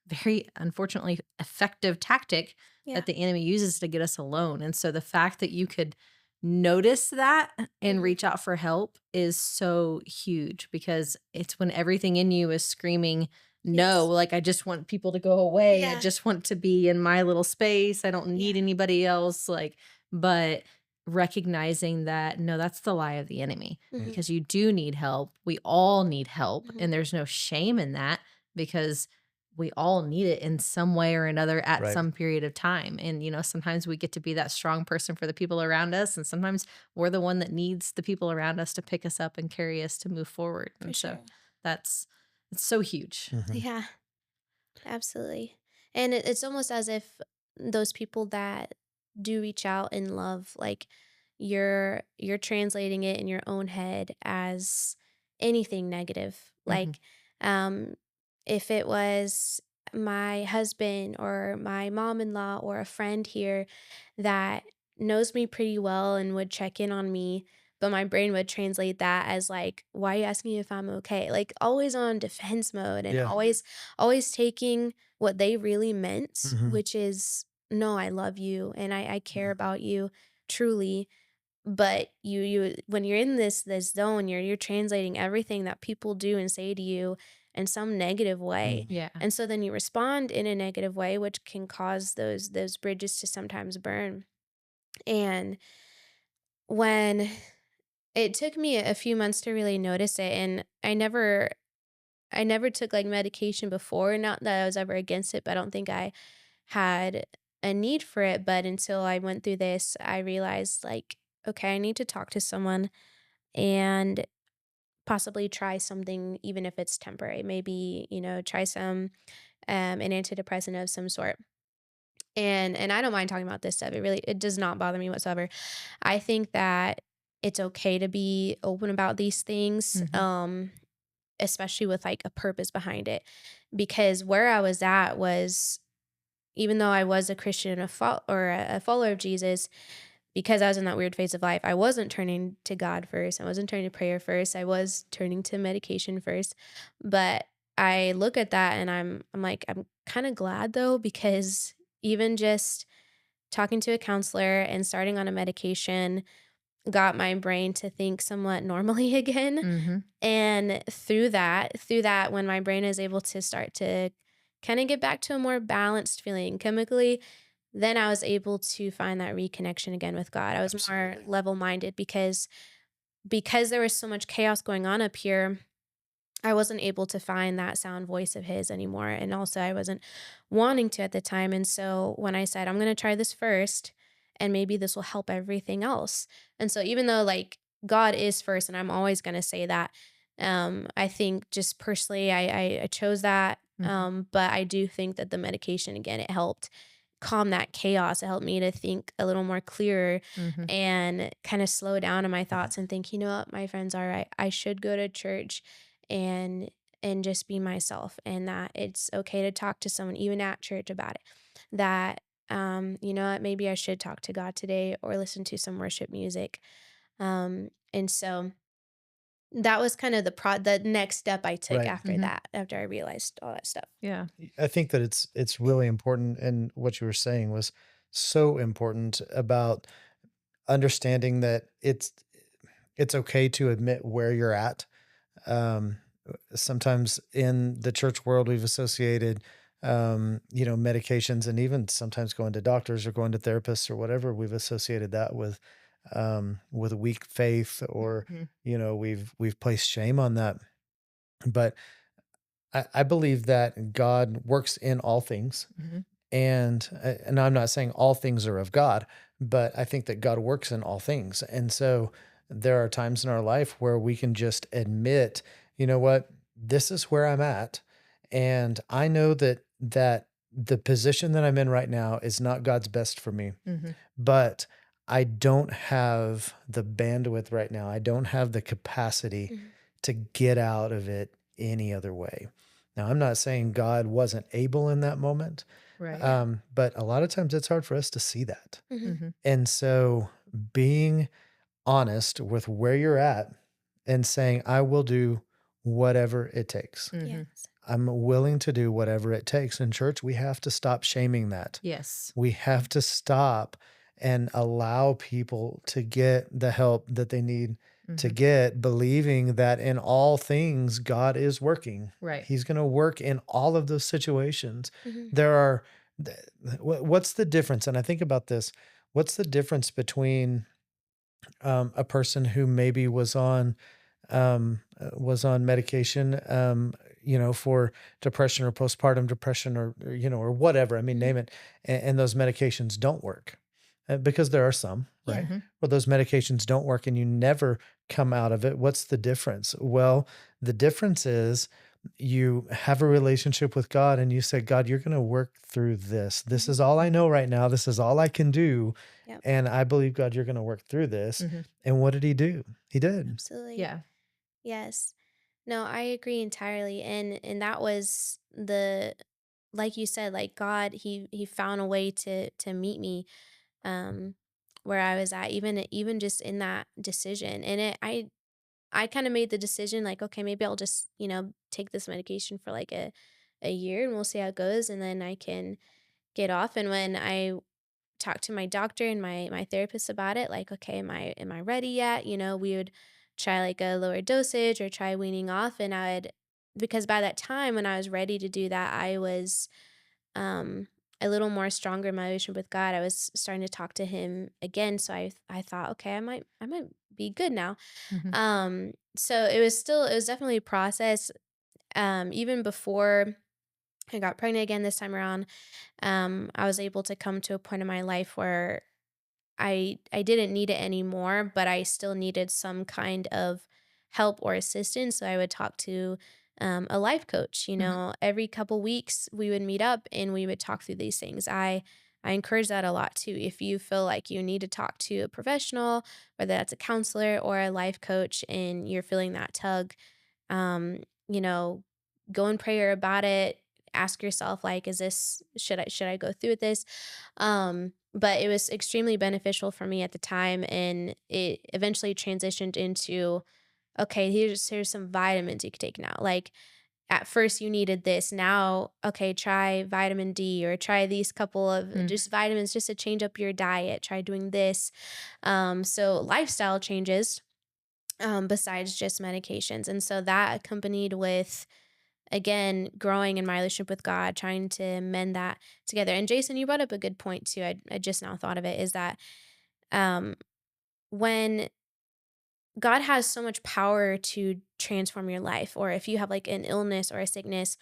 very, unfortunately, effective tactic
Yeah.
that the enemy uses to get us alone. And so the fact that you could notice that and
Mhm.
reach out for help is so huge, because it's when everything in you is screaming, no,
Yes.
like, I just want people to go away. I
Yeah.
just want to be in my little space. I don't need
Yeah.
anybody else. Like, but recognizing that, no, that's the lie of the enemy,
Mhm.
because you do need help. We all need help.
Mhm.
And there's no shame in that, because we all need it in some way or another at
Right.
some period of time. And, sometimes we get to be that strong person for the people around us. And sometimes we're the one that needs the people around us to pick us up and carry us to move forward.
For
And so
sure.
it's so huge.
Mhm.
Yeah. Absolutely. And it's almost as if those people that do reach out in love, like, you're translating it in your own head as anything negative.
Hmm.
Like, um if it was my husband or my mom-in-law or a friend here that knows me pretty well and would check in on me, but my brain would translate that as like, why are you asking me if I'm okay? Like, always on defense mode and
Yeah.
always taking what they really meant,
Mhm.
which is, no, I love you and I care about you truly. But you when you're in this zone, you're translating everything that people do and say to you in some negative way.
Mm.
Yeah.
And so then you respond in a negative way, which can cause those bridges to sometimes burn. And when it took me a few months to really notice it, and I never took like medication before. Not that I was ever against it, but I don't think I had a need for it. But until I went through this, I realized, like, okay, I need to talk to someone and possibly try something, even if it's temporary. Maybe, try an antidepressant of some sort. And I don't mind talking about this stuff. It does not bother me whatsoever. I think that it's okay to be open about these things.
Hmm.
Especially with like a purpose behind it. Because where I was at was, even though I was a Christian and a follower of Jesus, because I was in that weird phase of life, I wasn't turning to God first. I wasn't turning to prayer first. I was turning to medication first. But I look at that and I'm like, I'm kind of glad though, because even just talking to a counselor and starting on a medication got my brain to think somewhat normally again.
Hmm.
And through that, when my brain is able to start to kind of get back to a more balanced feeling chemically, then I was able to find that reconnection again with God. I was more
Absolutely.
level-minded because there was so much chaos going on up here. I wasn't able to find that sound voice of his anymore. And also, I wasn't wanting to at the time. And so, when I said, I'm going to try this first, and maybe this will help everything else. And so, even though like God is first, and I'm always going to say that, I think just personally, I chose that.
Hmm.
But I do think that the medication, again, it helped calm that chaos. It helped me to think a little more clearer
Hmm.
and kind of slow down in my
Mhm.
thoughts and think, you know what, my friends are right. I should go to church and just be myself, and that it's okay to talk to someone even at church about it. That you know what, maybe I should talk to God today or listen to some worship music. And so that was kind of the next step I took
Right.
after
Hmm.
that, after I realized all that stuff.
Yeah.
I think that it's really important, and what you were saying was so important about understanding that it's okay to admit where you're at. Um, Sometimes in the church world, we've associated, medications, and even sometimes going to doctors or going to therapists or whatever, we've associated that with with weak faith, or
Mhm.
we've placed shame on that. But I believe that God works in all things,
Mhm.
and I'm not saying all things are of God, but I think that God works in all things. And so there are times in our life where we can just admit, you know what, this is where I'm at, and I know that the position that I'm in right now is not God's best for me,
Mhm.
but I don't have the bandwidth right now. I don't have the capacity
Mhm.
to get out of it any other way. Now, I'm not saying God wasn't able in that moment,
Right.
Yeah.
but a lot of times it's hard for us to see that.
Mhm.
Mhm.
And so being honest with where you're at and saying, I will do whatever it takes.
Mhm.
Yes.
I'm willing to do whatever it takes. In church, we have to stop shaming that.
Yes.
We have to stop and allow people to get the help that they need to
Mhm.
get, believing that in all things, God is working.
Right.
He's going to work in all of those situations.
Mhm.
There are, what's the difference? And I think about this. What's the difference between a person who maybe was on medication, for depression or postpartum depression, or whatever. I mean,
Mhm.
name it. And those medications don't work, because there are some,
Yeah.
right?
Mhm.
Where those medications don't work and you never come out of it. What's the difference? Well, the difference is you have a relationship with God and you say, God, you're going to work through this. This is
Mhm.
all I
Mhm.
know right now. This is all I can do.
Yep.
And I believe, God, you're going to work through this.
Mhm.
And what did he do? He did.
Absolutely.
Yeah.
Yes. No, I agree entirely. And that was the, like you said, like God, he found a way to meet me um where I was at, even just in that decision. And I kind of made the decision like, okay, maybe I'll just, take this medication for like a year and we'll see how it goes, and then I can get off. And when I talk to my doctor and my therapist about it, like, okay, am I ready yet, we would try like a lower dosage or try weaning off. And I would, because by that time when I was ready to do that, I was um a little more stronger in my relationship with God. I was starting to talk to him again, so I thought, okay, I might be good now.
Mhm.
So it was definitely a process. Even before I got pregnant again this time around, I was able to come to a point in my life where I didn't need it anymore, but I still needed some kind of help or assistance. So I would talk to a life coach.
Mhm.
Every couple weeks we would meet up and we would talk through these things. I encourage that a lot too. If you feel like you need to talk to a professional, whether that's a counselor or a life coach, and you're feeling that tug, um, you know, go in prayer about it. Ask yourself, like, is this, should I go through with this? But it was extremely beneficial for me at the time, and it eventually transitioned into, okay, here's some vitamins you could take now. Like, at first you needed this. Now, okay, try vitamin D or try these couple of
Mm.
just vitamins just to change up your diet. Try doing this. So lifestyle changes besides just medications. And so that accompanied with, again, growing in my relationship with God, trying to mend that together. And Jason, you brought up a good point too. I just now thought of it, is that um, when God has so much power to transform your life, or if you have like an illness or a sickness,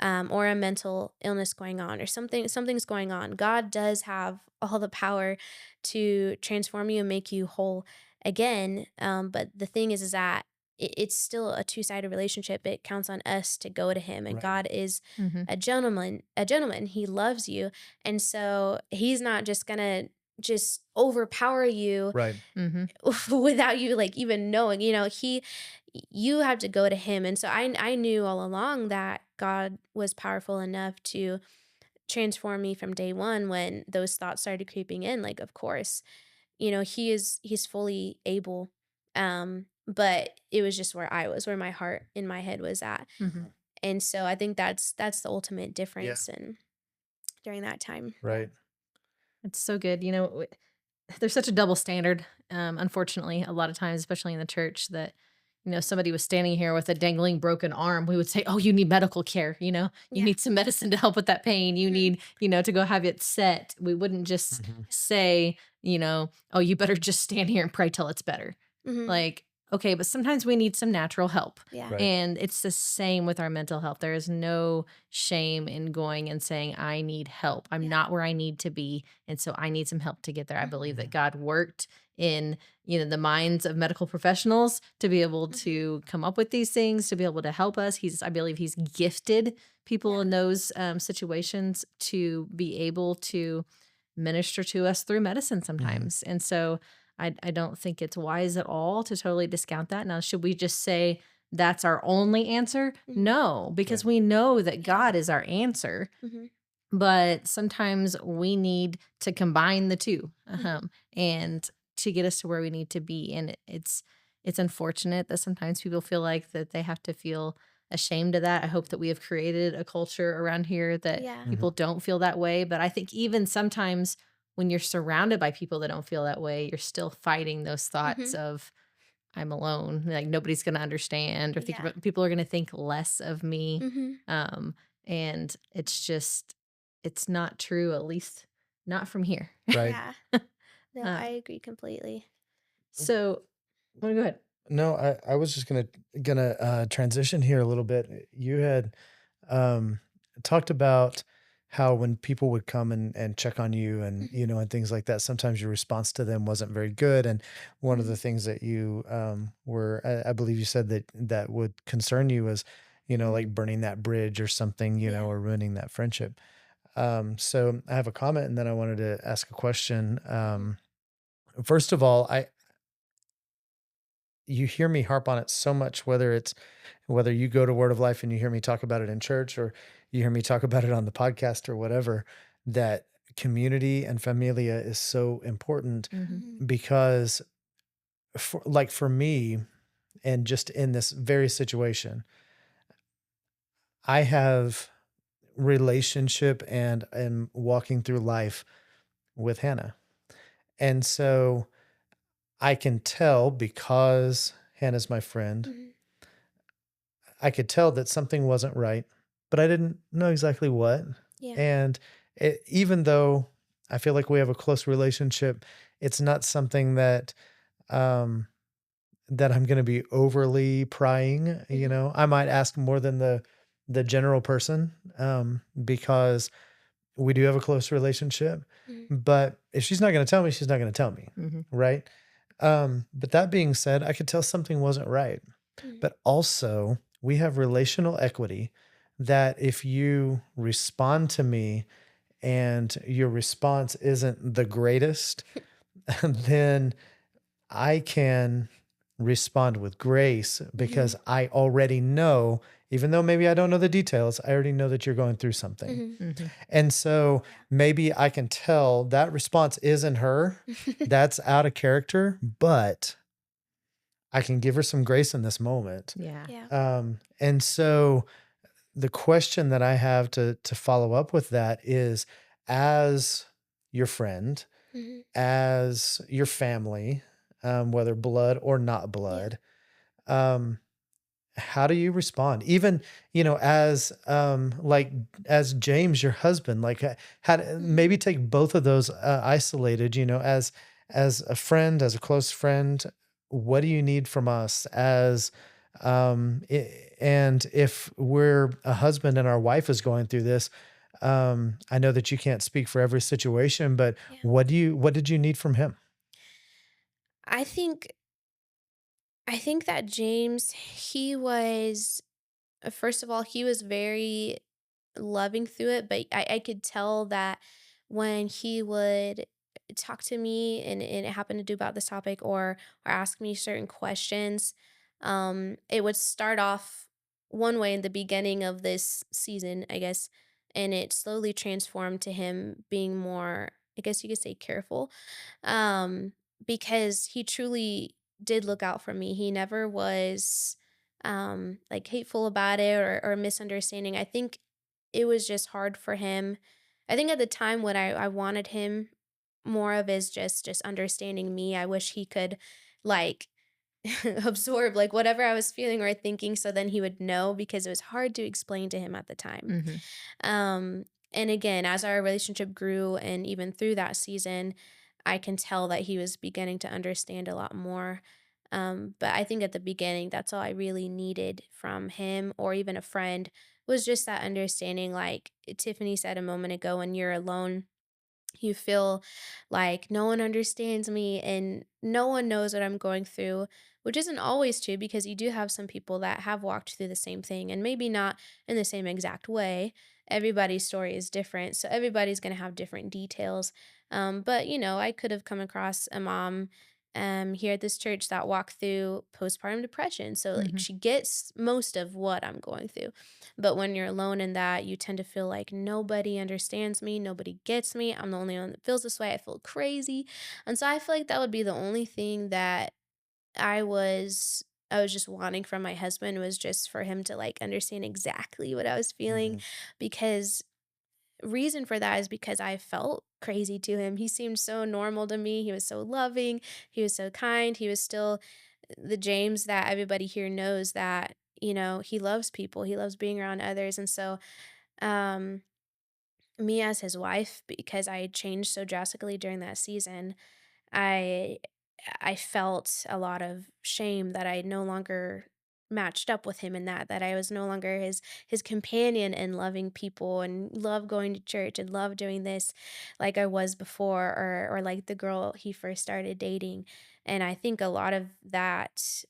or a mental illness going on, or something's going on, God does have all the power to transform you and make you whole again. But the thing is that it's still a two-sided relationship. It counts on us to go to him, and
Right.
God is
Mhm.
a gentleman. He loves you. And so he's not just gonna just overpower you
Right.
Mhm.
without you like even knowing. You have to go to him. And so I knew all along that God was powerful enough to transform me from day one. When those thoughts started creeping in, like, of course, he's fully able. But it was just where my heart in my head was at.
Mhm.
And so I think that's the ultimate
Yeah.
difference in during that time. Yeah.
Right.
It's so good. There's such a double standard, unfortunately, a lot of times, especially in the church, that somebody was standing here with a dangling broken arm, we would say, "Oh, you need medical care, you
Yeah.
need some medicine to help with that pain. You need, to go have it set." We wouldn't just say, "Oh, you better just stand here and pray till it's better." Like, okay, but sometimes we need some natural help.
Yeah.
Right.
And it's the same with our mental health. There is no shame in going and saying, "I need help. I'm not where I need to be. And so I need some help to get there." I believe that God worked in, the minds of medical professionals to be able to come up with these things, to be able to help us. I believe he's gifted people in those situations to be able to minister to us through medicine sometimes. And so I don't think it's wise at all to totally discount that. Now, should we just say that's our only answer? No, because we know that God is our answer. But sometimes we need to combine the two, and to get us to where we need to be. And it's unfortunate that sometimes people feel like that they have to feel ashamed of that. I hope that we have created a culture around here that people don't feel that way. But I think even sometimes when you're surrounded by people that don't feel that way, you're still fighting those thoughts of, "I'm alone. Like, nobody's going to understand," or people are going to think less of me. And it's not true, at least not from here.
Right.
Yeah. No, I agree completely.
So, well, go ahead.
No, I was just gonna transition here a little bit. You had talked about how when people would come and check on you and and things like that, sometimes your response to them wasn't very good. And one of the things that you were, I believe you said that would concern you was, like burning that bridge or something, or ruining that friendship. So I have a comment, and then I wanted to ask a question. First of all, you hear me harp on it so much, whether you go to Word of Life and you hear me talk about it in church, or you hear me talk about it on the podcast or whatever, that community and familia is so important because for me, and just in this very situation, I have relationship and am walking through life with Hannah. And so I can tell, because Hannah's my friend, I could tell that something wasn't right, but I didn't know exactly what.
Yeah.
And even though I feel like we have a close relationship, it's not something that um, that I'm going to be overly prying. I might ask more than the general person, because we do have a close relationship. But if she's not going to tell me, she's not going to tell me, right? But that being said, I could tell something wasn't right. But also, we have relational equity that if you respond to me and your response isn't the greatest, then I can respond with grace because I already know, even though maybe I don't know the details, I already know that you're going through something. And so maybe I can tell that response isn't her, that's out of character, but I can give her some grace in this moment.
Yeah.
And so the question that I have to follow up with that is, as your friend, as your family, whether blood or not blood, how do you respond? Even, as James, your husband, like how maybe take both of those isolated, as a friend, as a close friend, what do you need from us and if we're a husband and our wife is going through this, I know that you can't speak for every situation, but what did you need from him?
I think that James, he was, first of all, he was very loving through it, but I could tell that when he would talk to me and it happened to do about this topic, or ask me certain questions, it would start off one way in the beginning of this season, I guess, and it slowly transformed to him being more, I guess you could say, careful, um, because he truly did look out for me. He never was like hateful about it, or misunderstanding. I think it was just hard for him. I think at the time what I wanted him more of is just understanding me. I wish he could, like, absorb like whatever I was feeling or thinking, so then he would know, because it was hard to explain to him at the time.
Mm-hmm.
Um, and again, as our relationship grew and even through that season, I can tell that he was beginning to understand a lot more. But I think at the beginning, that's all I really needed from him or even a friend, was just that understanding. Like Tiffany said a moment ago, when you're alone, you feel like no one understands me and no one knows what I'm going through, which isn't always true, because you do have some people that have walked through the same thing and maybe not in the same exact way. Everybody's story is different. So everybody's going to have different details. But, I could have come across a mom here at this church that walked through postpartum depression. So, like,
Mm-hmm.
she gets most of what I'm going through. But when you're alone in that, you tend to feel like nobody understands me, nobody gets me. I'm the only one that feels this way. I feel crazy. And so I feel like that would be the only thing that I was I was just wanting from my husband, was just for him to like understand exactly what I was feeling,
Mhm.
because reason for that is because I felt crazy to him. He seemed so normal to me. He was so loving, he was so kind. He was still the James that everybody here knows, that he loves people, he loves being around others. And so um me as his wife, because I had changed so drastically during that season, I I felt a lot of shame that I no longer matched up with him in that I was no longer his companion in loving people and love going to church and love doing this like I was before, or like the girl he first started dating. And I think a lot of that,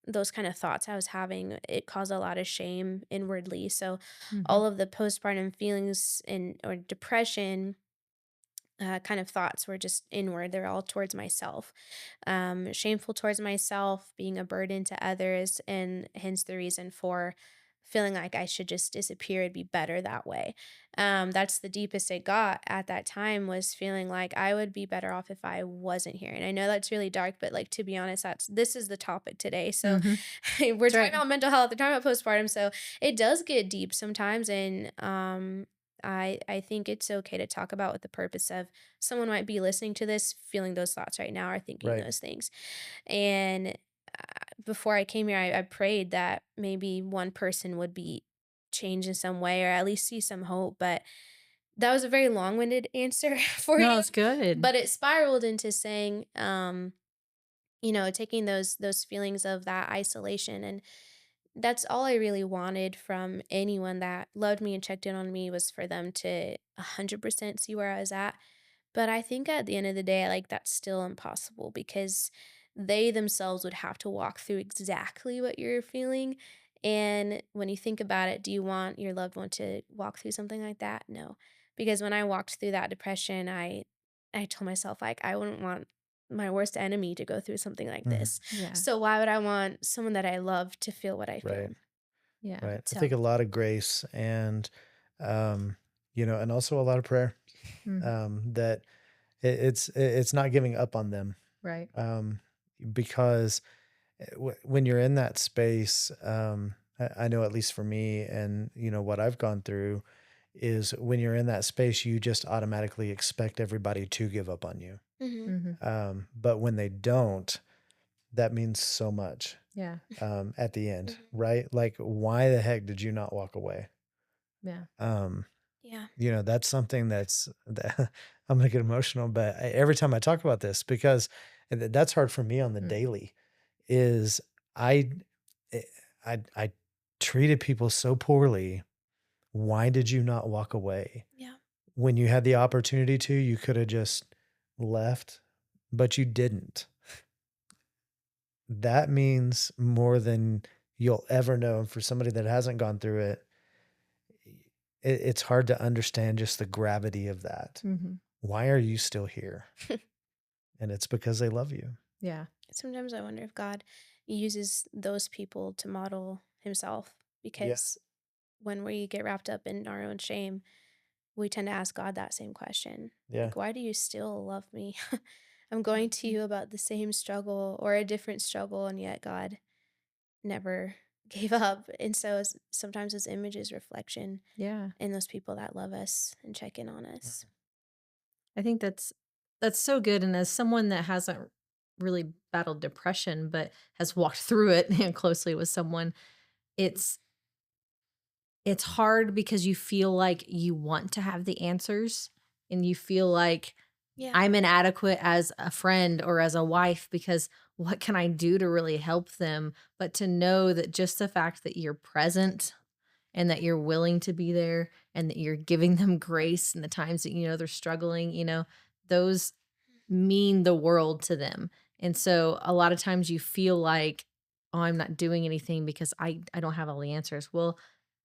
those kind of thoughts I was having, it caused a lot of shame inwardly. So
Mm-hmm.
all of the postpartum feelings and or depression kind of thoughts were just inward. They're all towards myself, shameful towards myself, being a burden to others, and hence the reason for feeling like I should just disappear. It'd be better that way. That's the deepest it got at that time, was feeling like I would be better off if I wasn't here. And I know that's really dark, but like, to be honest, this is the topic today. So
Mm-hmm.
we're
That's
talking
right.
about mental health, we're talking about postpartum. So it does get deep sometimes. And I think it's okay to talk about, with the purpose of someone might be listening to this feeling those thoughts right now or thinking
Right.
those things. And before I came here, I prayed that maybe one person would be changed in some way, or at least see some hope. But that was a very long-winded answer for
No,
you.
it's good.
But it spiraled into saying, taking those feelings of that isolation. And that's all I really wanted from anyone that loved me and checked in on me, was for them to 100% see where I was at. But I think at the end of the day, like, that's still impossible, because they themselves would have to walk through exactly what you're feeling. And when you think about it, do you want your loved one to walk through something like that? No. Because when I walked through that depression, I told myself, like, I wouldn't want my worst enemy to go through something like
Mhm.
this.
Yeah.
So why would I want someone that I love to feel what I
Right.
feel?
Yeah.
Right. I
So
think a lot of grace and, um, and also a lot of prayer,
Mm-hmm.
that it's not giving up on them.
Right.
Because when you're in that space, I know, at least for me, and what I've gone through, is when you're in that space, you just automatically expect everybody to give up on you.
mhm,
Mm-hmm.
But when they don't, that means so much,
Yeah.
at the end,
mhm,
right? Like, why the heck did you not walk away?
Yeah.
Um,
yeah.
that's something that I'm gonna get emotional, but every time I talk about this, because that's hard for me on the
Mm.
daily, is I, eh, I treated people so poorly. Why did you not walk away?
Yeah.
When you had the opportunity to, you could have just left, but you didn't. That means more than you'll ever know. And for somebody that hasn't gone through it, it's hard to understand just the gravity of that.
Mm-hmm.
Why are you still here? And it's because they love you.
Yeah.
Sometimes I wonder if God uses those people to model himself,
Yeah.
because when we get wrapped up in our own shame, we tend to ask God that same question.
Yeah.
Like, why do you still love me? I'm going to you about the same struggle or a different struggle, and yet God never gave up. And so sometimes his image is reflection
Yeah.
in those people that love us and check in on us.
I think that's so good. And as someone that hasn't really battled depression, but has walked through it and closely with someone, it's it's hard because you feel like you want to have the answers and you feel like
Yeah.
I'm inadequate as a friend or as a wife because what can I do to really help them? But to know that just the fact that you're present and that you're willing to be there and that you're giving them grace in the times that they're struggling, those mean the world to them. And so a lot of times you feel like, oh, I'm not doing anything because I don't have all the answers. Well,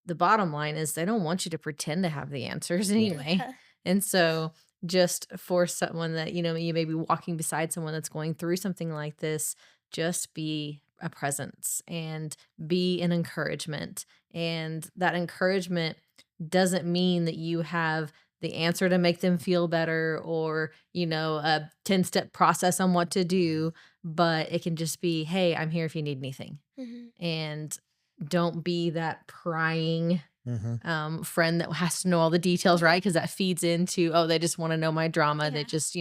the bottom line is they don't want you to pretend to have the answers anyway.
Yeah.
And so just for someone that, you may be walking beside someone that's going through something like this, just be a presence and be an encouragement. And that encouragement doesn't mean that you have the answer to make them feel better or, a 10-step process on what to do, but it can just be, hey, I'm here if you need anything.
Mhm.
And don't be that prying
Mhm.
friend that has to know all the details, right? Because that feeds into, oh, they just want to know my drama. They
Yeah.
just,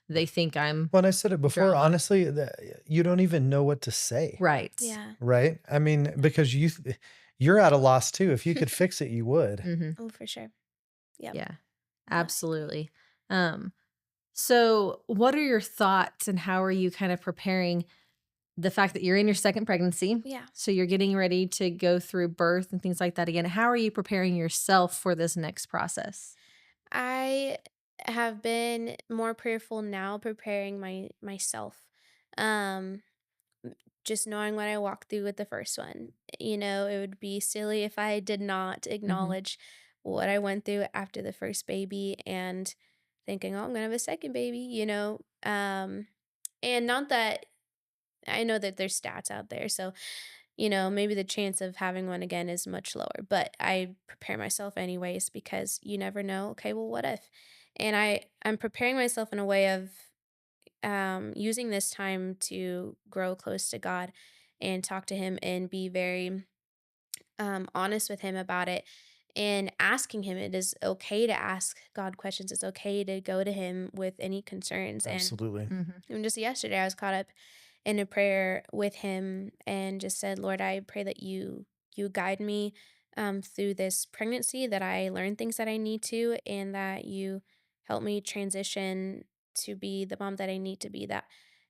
they think I'm
Well, and I said it before,
drama.
honestly, that you don't even know what to say,
Right.
Yeah.
right? I mean, because you're at a loss too. If you could fix it, you would.
Hmm.
Oh, for sure. Yep.
Yeah,
Yeah.
absolutely. Um, so what are your thoughts and how are you kind of preparing the fact that you're in your second pregnancy?
Yeah.
So you're getting ready to go through birth and things like that again. How are you preparing yourself for this next process?
I have been more prayerful now, preparing myself. Um, just knowing what I walked through with the first one. It would be silly if I did not
Hmm.
acknowledge what I went through after the first baby and thinking, oh, I'm gonna have a second baby. And not that I know that there's stats out there, so maybe the chance of having one again is much lower, but I prepare myself anyways because you never know. Okay, well, what if? And I'm preparing myself in a way of using this time to grow close to God and talk to Him and be very honest with Him about it and asking Him. It is okay to ask God questions. It's okay to go to Him with any concerns. And
Absolutely.
Hmm.
even just yesterday, I was caught up in a prayer with Him and just said, Lord, I pray that you guide me through this pregnancy, that I learn things that I need to, and that you help me transition to be the mom that I need to be. That,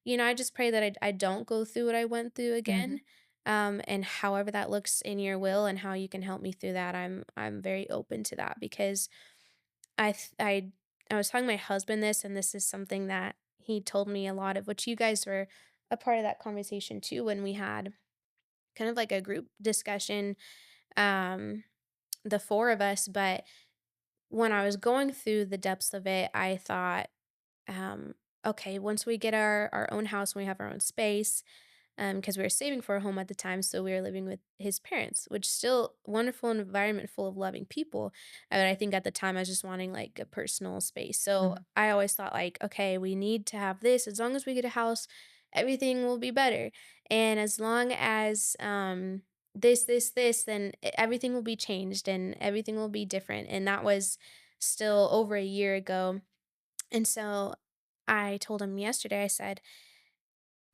I just pray that I don't go through what I went through
Hmm.
again. And however that looks in your will and how you can help me through that, I'm very open to that because I th- I was telling my husband this, and this is something that he told me a lot of, which you guys were a part of that conversation too when we had kind of like a group discussion, um, the four of us. But when I was going through the depths of it, I thought, um, okay, once we get our own house and we have our own space, because we were saving for a home at the time, so we were living with his parents, which still wonderful environment full of loving people. But I think at the time I was just wanting like a personal space. So
Hmm.
I always thought like, okay, we need to have this. As long as we get a house, everything will be better. And as long as this, then everything will be changed and everything will be different. And that was still over a year ago. And so I told him yesterday, I said,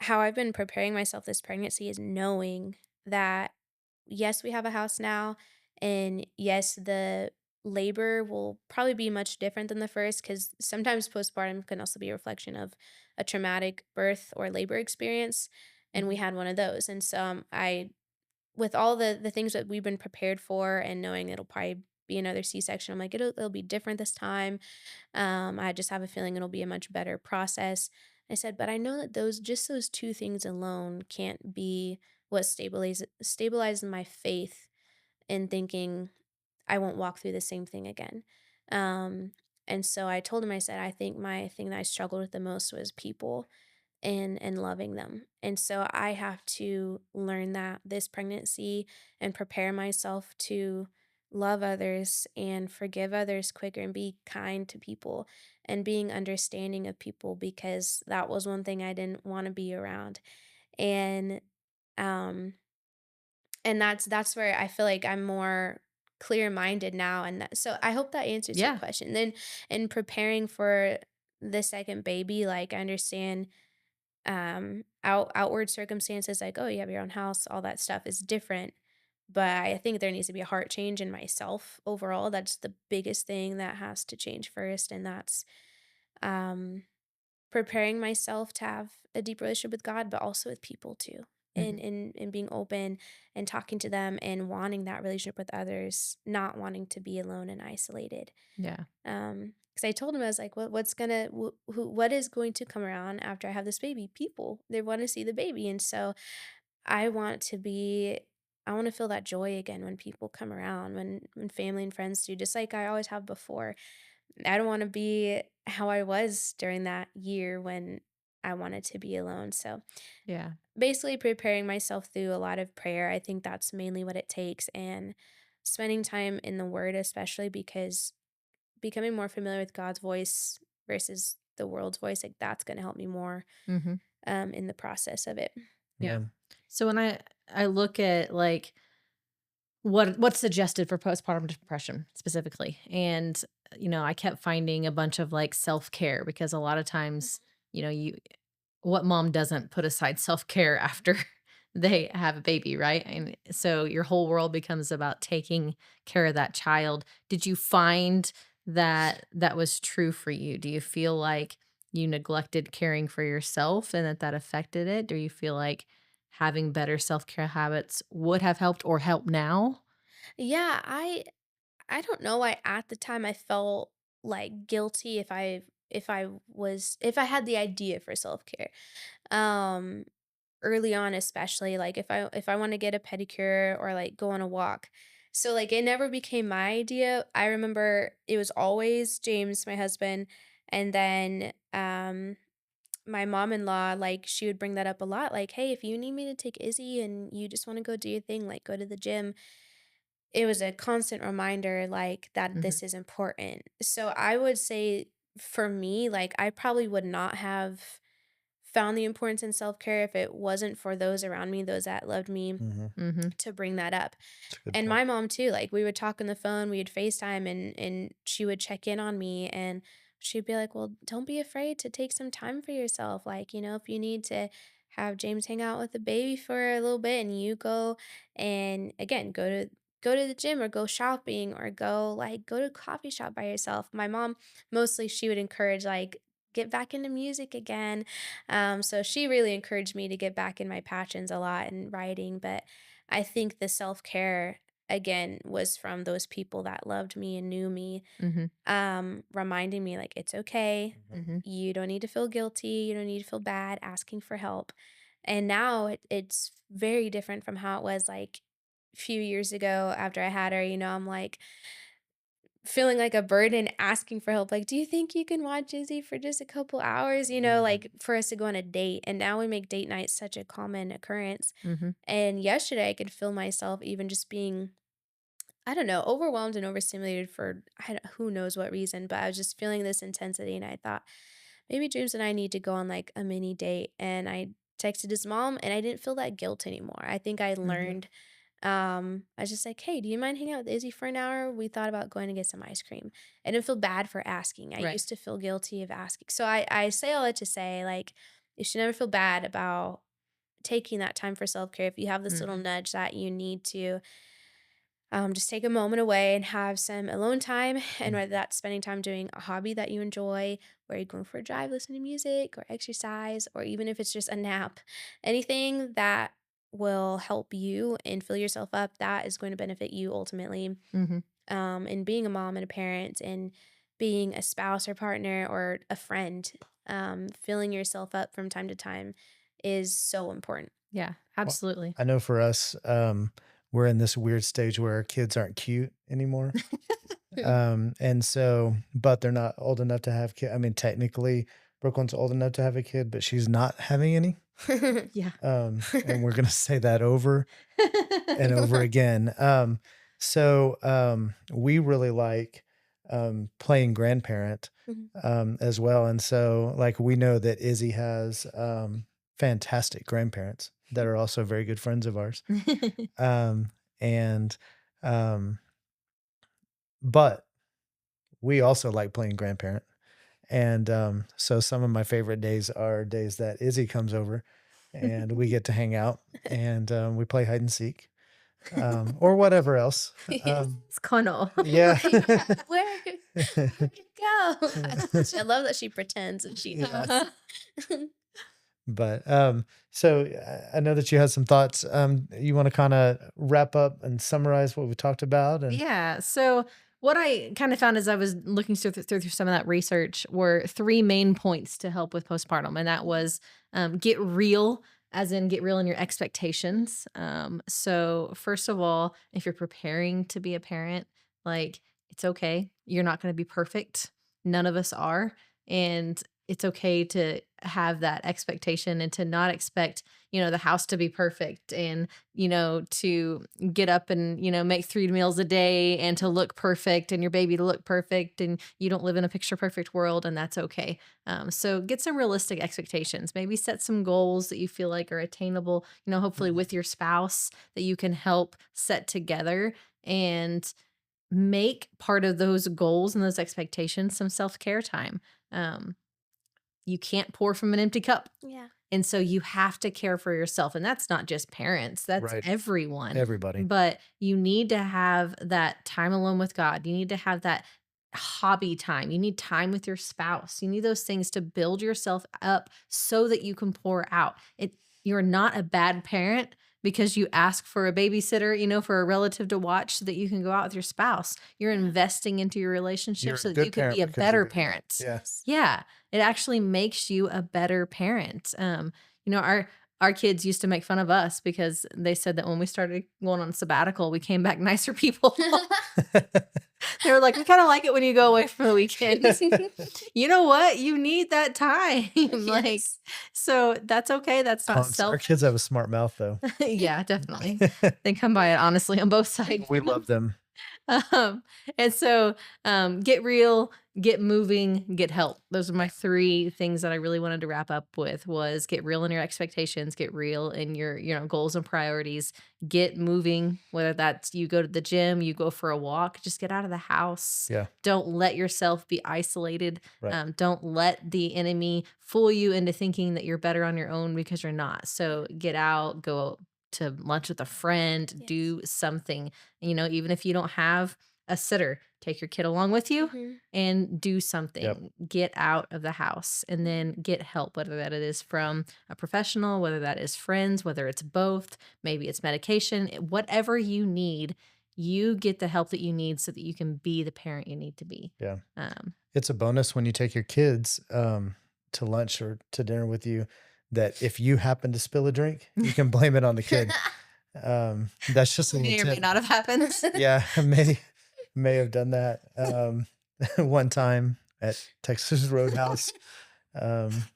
how I've been preparing myself this pregnancy is knowing that yes, we have a house now, and yes, the labor will probably be much different than the first because sometimes postpartum can also be a reflection of a traumatic birth or labor experience, and we
Hmm.
had one of those. And so with all the things that we've been prepared for, and knowing it'll probably be another C-section, I'm like it'll be different this time. I just have a feeling it'll be a much better process. I said, but I know that those two things alone can't be what stabilizes my faith in thinking I won't walk through the same thing again. Um, and so I told him, I said, I think my thing that I struggled with the most was people and loving them. And so I have to learn that this pregnancy and prepare myself to love others and forgive others quicker and be kind to people and being understanding of people because that was one thing I didn't want to be around. And um that's where I feel like I'm more clear-minded now, and so I hope that answers your
Yeah.
question. Then in preparing for the second baby, like I understand outward circumstances like, oh, you have your own house, all that stuff is different. But I think there needs to be a heart change in myself overall. That's the biggest thing that has to change first. And that's um, preparing myself to have a deep relationship with God, but also with people too.
Mhm.
And being open and talking to them and wanting that relationship with others, not wanting to be alone and isolated.
Yeah.
Because I told him, I was like, what is going to come around after I have this baby? People, they want to see the baby. And so I want to be, I want to feel that joy again when people come around, when family and friends do, just like I always have before. I don't want to be how I was during that year when I wanted to be alone. So
Yeah.
basically preparing myself through a lot of prayer. I think that's mainly what it takes. And spending time in the word, especially because becoming more familiar with God's voice versus the world's voice, like that's going to help me more
Mm-hmm.
in the process of it.
Yeah.
Yeah.
So when I look at like what's suggested for postpartum depression specifically, and I kept finding a bunch of like self-care, because a lot of times, you what mom doesn't put aside self-care after they have a baby, right? And so your whole world becomes about taking care of that child. Did you find that that was true for you? Do you feel like you neglected caring for yourself and that affected it? Do you feel like having better self-care habits would have helped or help now?
Yeah, I don't know why at the time I felt like guilty if I had the idea for self-care. Um Early on especially, like if I want to get a pedicure or like go on a walk. So like it never became my idea. I remember it was always James, my husband, and then my mom-in-law, like she would bring that up a lot, like, hey, if you need me to take Izzy and you just want to go do your thing, like go to the gym. It was a constant reminder like that
Mhm.
this is important. So I would say for me, like I probably would not have found the importance in self-care if it wasn't for those around me, those that loved me,
Mhm.
Mhm.
to bring that up.
That's a good
And
point.
my mom too, like we would talk on the phone, we'd FaceTime and she would check in on me and she'd be like, "Well, don't be afraid to take some time for yourself. Like, if you need to have James hang out with the baby for a little bit and you go and again, go to the gym or go shopping or go to a coffee shop by yourself." My mom mostly she would encourage like get back into music again. So she really encouraged me to get back in my passions a lot and writing, but I think the self-care again was from those people that loved me and knew me,
Mhm.
reminding me like it's okay.
Mhm.
Mhm.
You don't need to feel guilty. You don't need to feel bad asking for help. And now it's very different from how it was like a few years ago after I had her. I'm like feeling like a burden asking for help. Like, do you think you can watch Izzy for just a couple hours?
Mhm.
Like for us to go on a date. And now we make date nights such a common occurrence.
Mhm.
And yesterday, I could feel myself even just being, I don't know, overwhelmed and overstimulated for who knows what reason, but I was just feeling this intensity. And I thought, maybe James and I need to go on like a mini date. And I texted his mom, and I didn't feel that guilt anymore. I think I
Mhm.
learned. I was just like, hey, do you mind hanging out with Izzy for an hour? We thought about going to get some ice cream. I didn't feel bad for asking. I
Right.
used to feel guilty of asking. So I say all that to say, like, you should never feel bad about taking that time for self care. If you have this little
Mhm.
nudge that you need to just take a moment away and have some alone time. And
Mhm.
whether that's spending time doing a hobby that you enjoy, or you're going for a drive, listening to music, or exercise, or even if it's just a nap, anything that will help you and fill yourself up, that is going to benefit you ultimately.
Mhm.
And being a mom and a parent, and being a spouse or partner or a friend, filling yourself up from time to time is so important.
Yeah,
Well,
absolutely.
I know for us, we're in this weird stage where our kids aren't cute anymore. And so, but they're not old enough to have kids. I mean, technically, Brooklyn's old enough to have a kid, but she's not having any.
Yeah.
And we're gonna say that over and over again. We really like playing grandparent
Mhm.
as well. And so, like, we know that Izzy has fantastic grandparents that are also very good friends of ours. Um, and um, but we also like playing grandparent. And so some of my favorite days are days that Izzy comes over and we get to hang out and we play hide and seek or whatever else.
It's Connell.
Yeah.
Where'd it go? I love that she pretends and she knows.
But so I know that you had some thoughts. You want to kind of wrap up and summarize what we talked about? And
Yeah. So what I kind of found as I was looking through some of that research were three main points to help with postpartum, and that was get real, as in get real in your expectations. So first of all, if you're preparing to be a parent, like it's okay. You're not going to be perfect. None of us are, and it's okay to have that expectation and to not expect, the house to be perfect and, to get up and, make 3 meals a day and to look perfect and your baby to look perfect, and you don't live in a picture perfect world, and that's okay. So get some realistic expectations, maybe set some goals that you feel like are attainable, hopefully with your spouse that you can help set together, and make part of those goals and those expectations some self-care time. You can't pour from an empty cup.
Yeah.
And so you have to care for yourself. And that's not just parents, that's
Right.
everyone.
Everybody.
But you need to have that time alone with God. You need to have that hobby time. You need time with your spouse. You need those things to build yourself up so that you can pour out. You're not a bad parent because you ask for a babysitter, for a relative to watch so that you can go out with your spouse. You're investing into your relationship
You're a
so that
good
you can
parent
be a
because
better
you're-
parent.
Yes.
Yeah. It actually makes you a better parent. Our kids used to make fun of us because they said that when we started going on sabbatical, we came back nicer people. They were like, we kind of like it when you go away for the weekend. You know what? You need that time. Like,
Yes.
so that's okay. That's not
Our kids have a smart mouth, though.
Yeah, definitely. They come by it honestly on both sides.
We love them.
And so get real, get moving, get help. Those are my three things that I really wanted to wrap up with: was get real in your expectations, get real in your goals and priorities, get moving, whether that's you go to the gym, you go for a walk, just get out of the house.
Yeah.
Don't let yourself be isolated.
Right.
Don't let the enemy fool you into thinking that you're better on your own, because you're not. So get out, go to lunch with a friend,
Yes.
do something. Even if you don't have a sitter, take your kid along with you
Mhm.
and do something.
Yep.
Get out of the house and then get help, whether that it is from a professional, whether that is friends, whether it's both, maybe it's medication, whatever you need, you get the help that you need so that you can be the parent you need to be.
Yeah. It's a bonus when you take your kids to lunch or to dinner with you, that if you happen to spill a drink, you can blame it on the kid. That's just a
May
little
or may
tip.
not have happened.
Yeah, may have done that one time at Texas Roadhouse.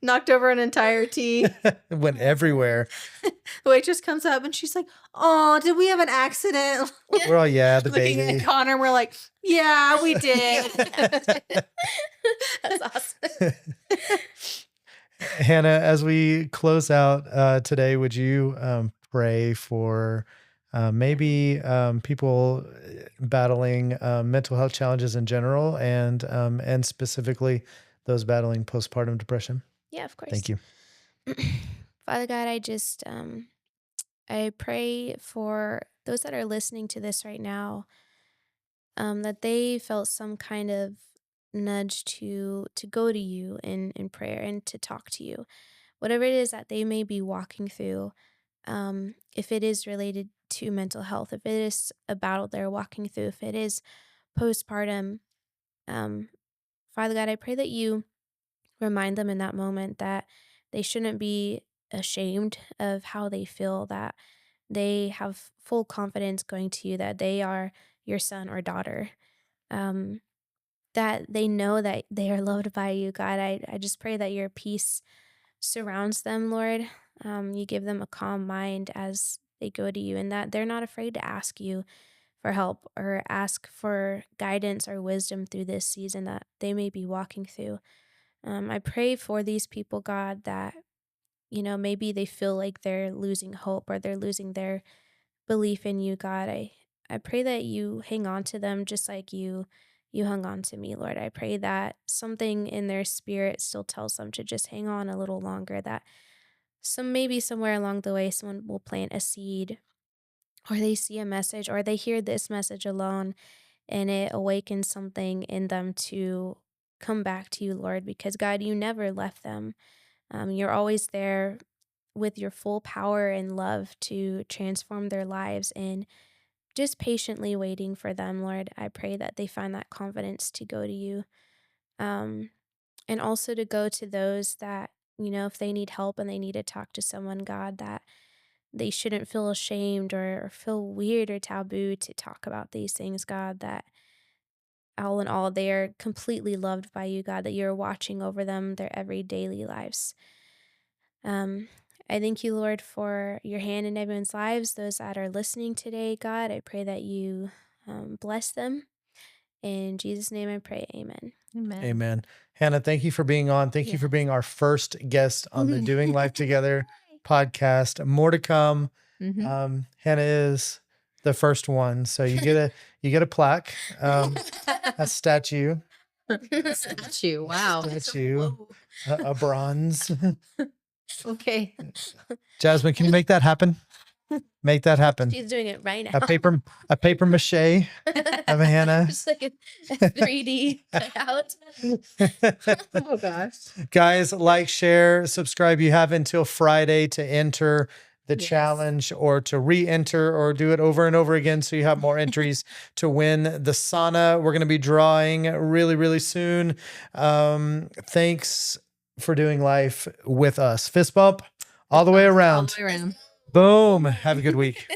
Knocked over an entire tea.
Went everywhere.
The waitress comes up and she's like, "Oh, did we have an accident?"
We're all, the
Looking
baby.
at Connor, and we're like, "Yeah, we did."
That's awesome.
Hannah, as we close out today, would you pray for maybe people battling mental health challenges in general, and specifically those battling postpartum depression?
Yeah, of course.
Thank you.
Father God, I pray for those that are listening to this right now, that they felt some kind of nudge to go to you in prayer and to talk to you, whatever it is that they may be walking through. If it is related to mental health, if it is a battle they're walking through, if it is postpartum, um, Father God, I pray that you remind them in that moment that they shouldn't be ashamed of how they feel, that they have full confidence going to you, that they are your son or daughter, um, that they know that they are loved by you, God. I just pray that your peace surrounds them, Lord. You give them a calm mind as they go to you, and that they're not afraid to ask you for help or ask for guidance or wisdom through this season that they may be walking through. I pray for these people, God, that, maybe they feel like they're losing hope or they're losing their belief in you, God. I pray that you hang on to them just like you you hung on to me, Lord. I pray that something in their spirit still tells them to just hang on a little longer, that maybe somewhere along the way someone will plant a seed, or they see a message, or they hear this message alone, and it awakens something in them to come back to you, Lord, because God, you never left them. You're always there with your full power and love to transform their lives, and just patiently waiting for them, Lord. I pray that they find that confidence to go to you, um, and also to go to those that, if they need help and they need to talk to someone, God, that they shouldn't feel ashamed or feel weird or taboo to talk about these things, God, that all in all, they are completely loved by you, God, that you're watching over them, their every daily lives. Um, I thank you, Lord, for your hand in everyone's lives, those that are listening today, God. I pray that you bless them. In Jesus' name I pray, amen.
Amen.
Amen. Hannah, thank you for being on. Thank you for being our first guest on the Doing Life Together podcast. More to come. Hannah is the first one, so you get a plaque, a statue,
Statue. Wow.
a bronze.
Okay.
Jasmine, can you make that happen? Make that happen.
She's doing it right now.
A paper mache of a Hannah.
Just like a 3D cutout.
Oh gosh.
Guys, like, share, subscribe. You have until Friday to enter the challenge, or to re-enter, or do it over and over again, so you have more entries to win the sauna. We're going to be drawing really, really soon. Thanks for doing life with us. Fist bump all the way around.
All the way around.
Boom. Have a good week.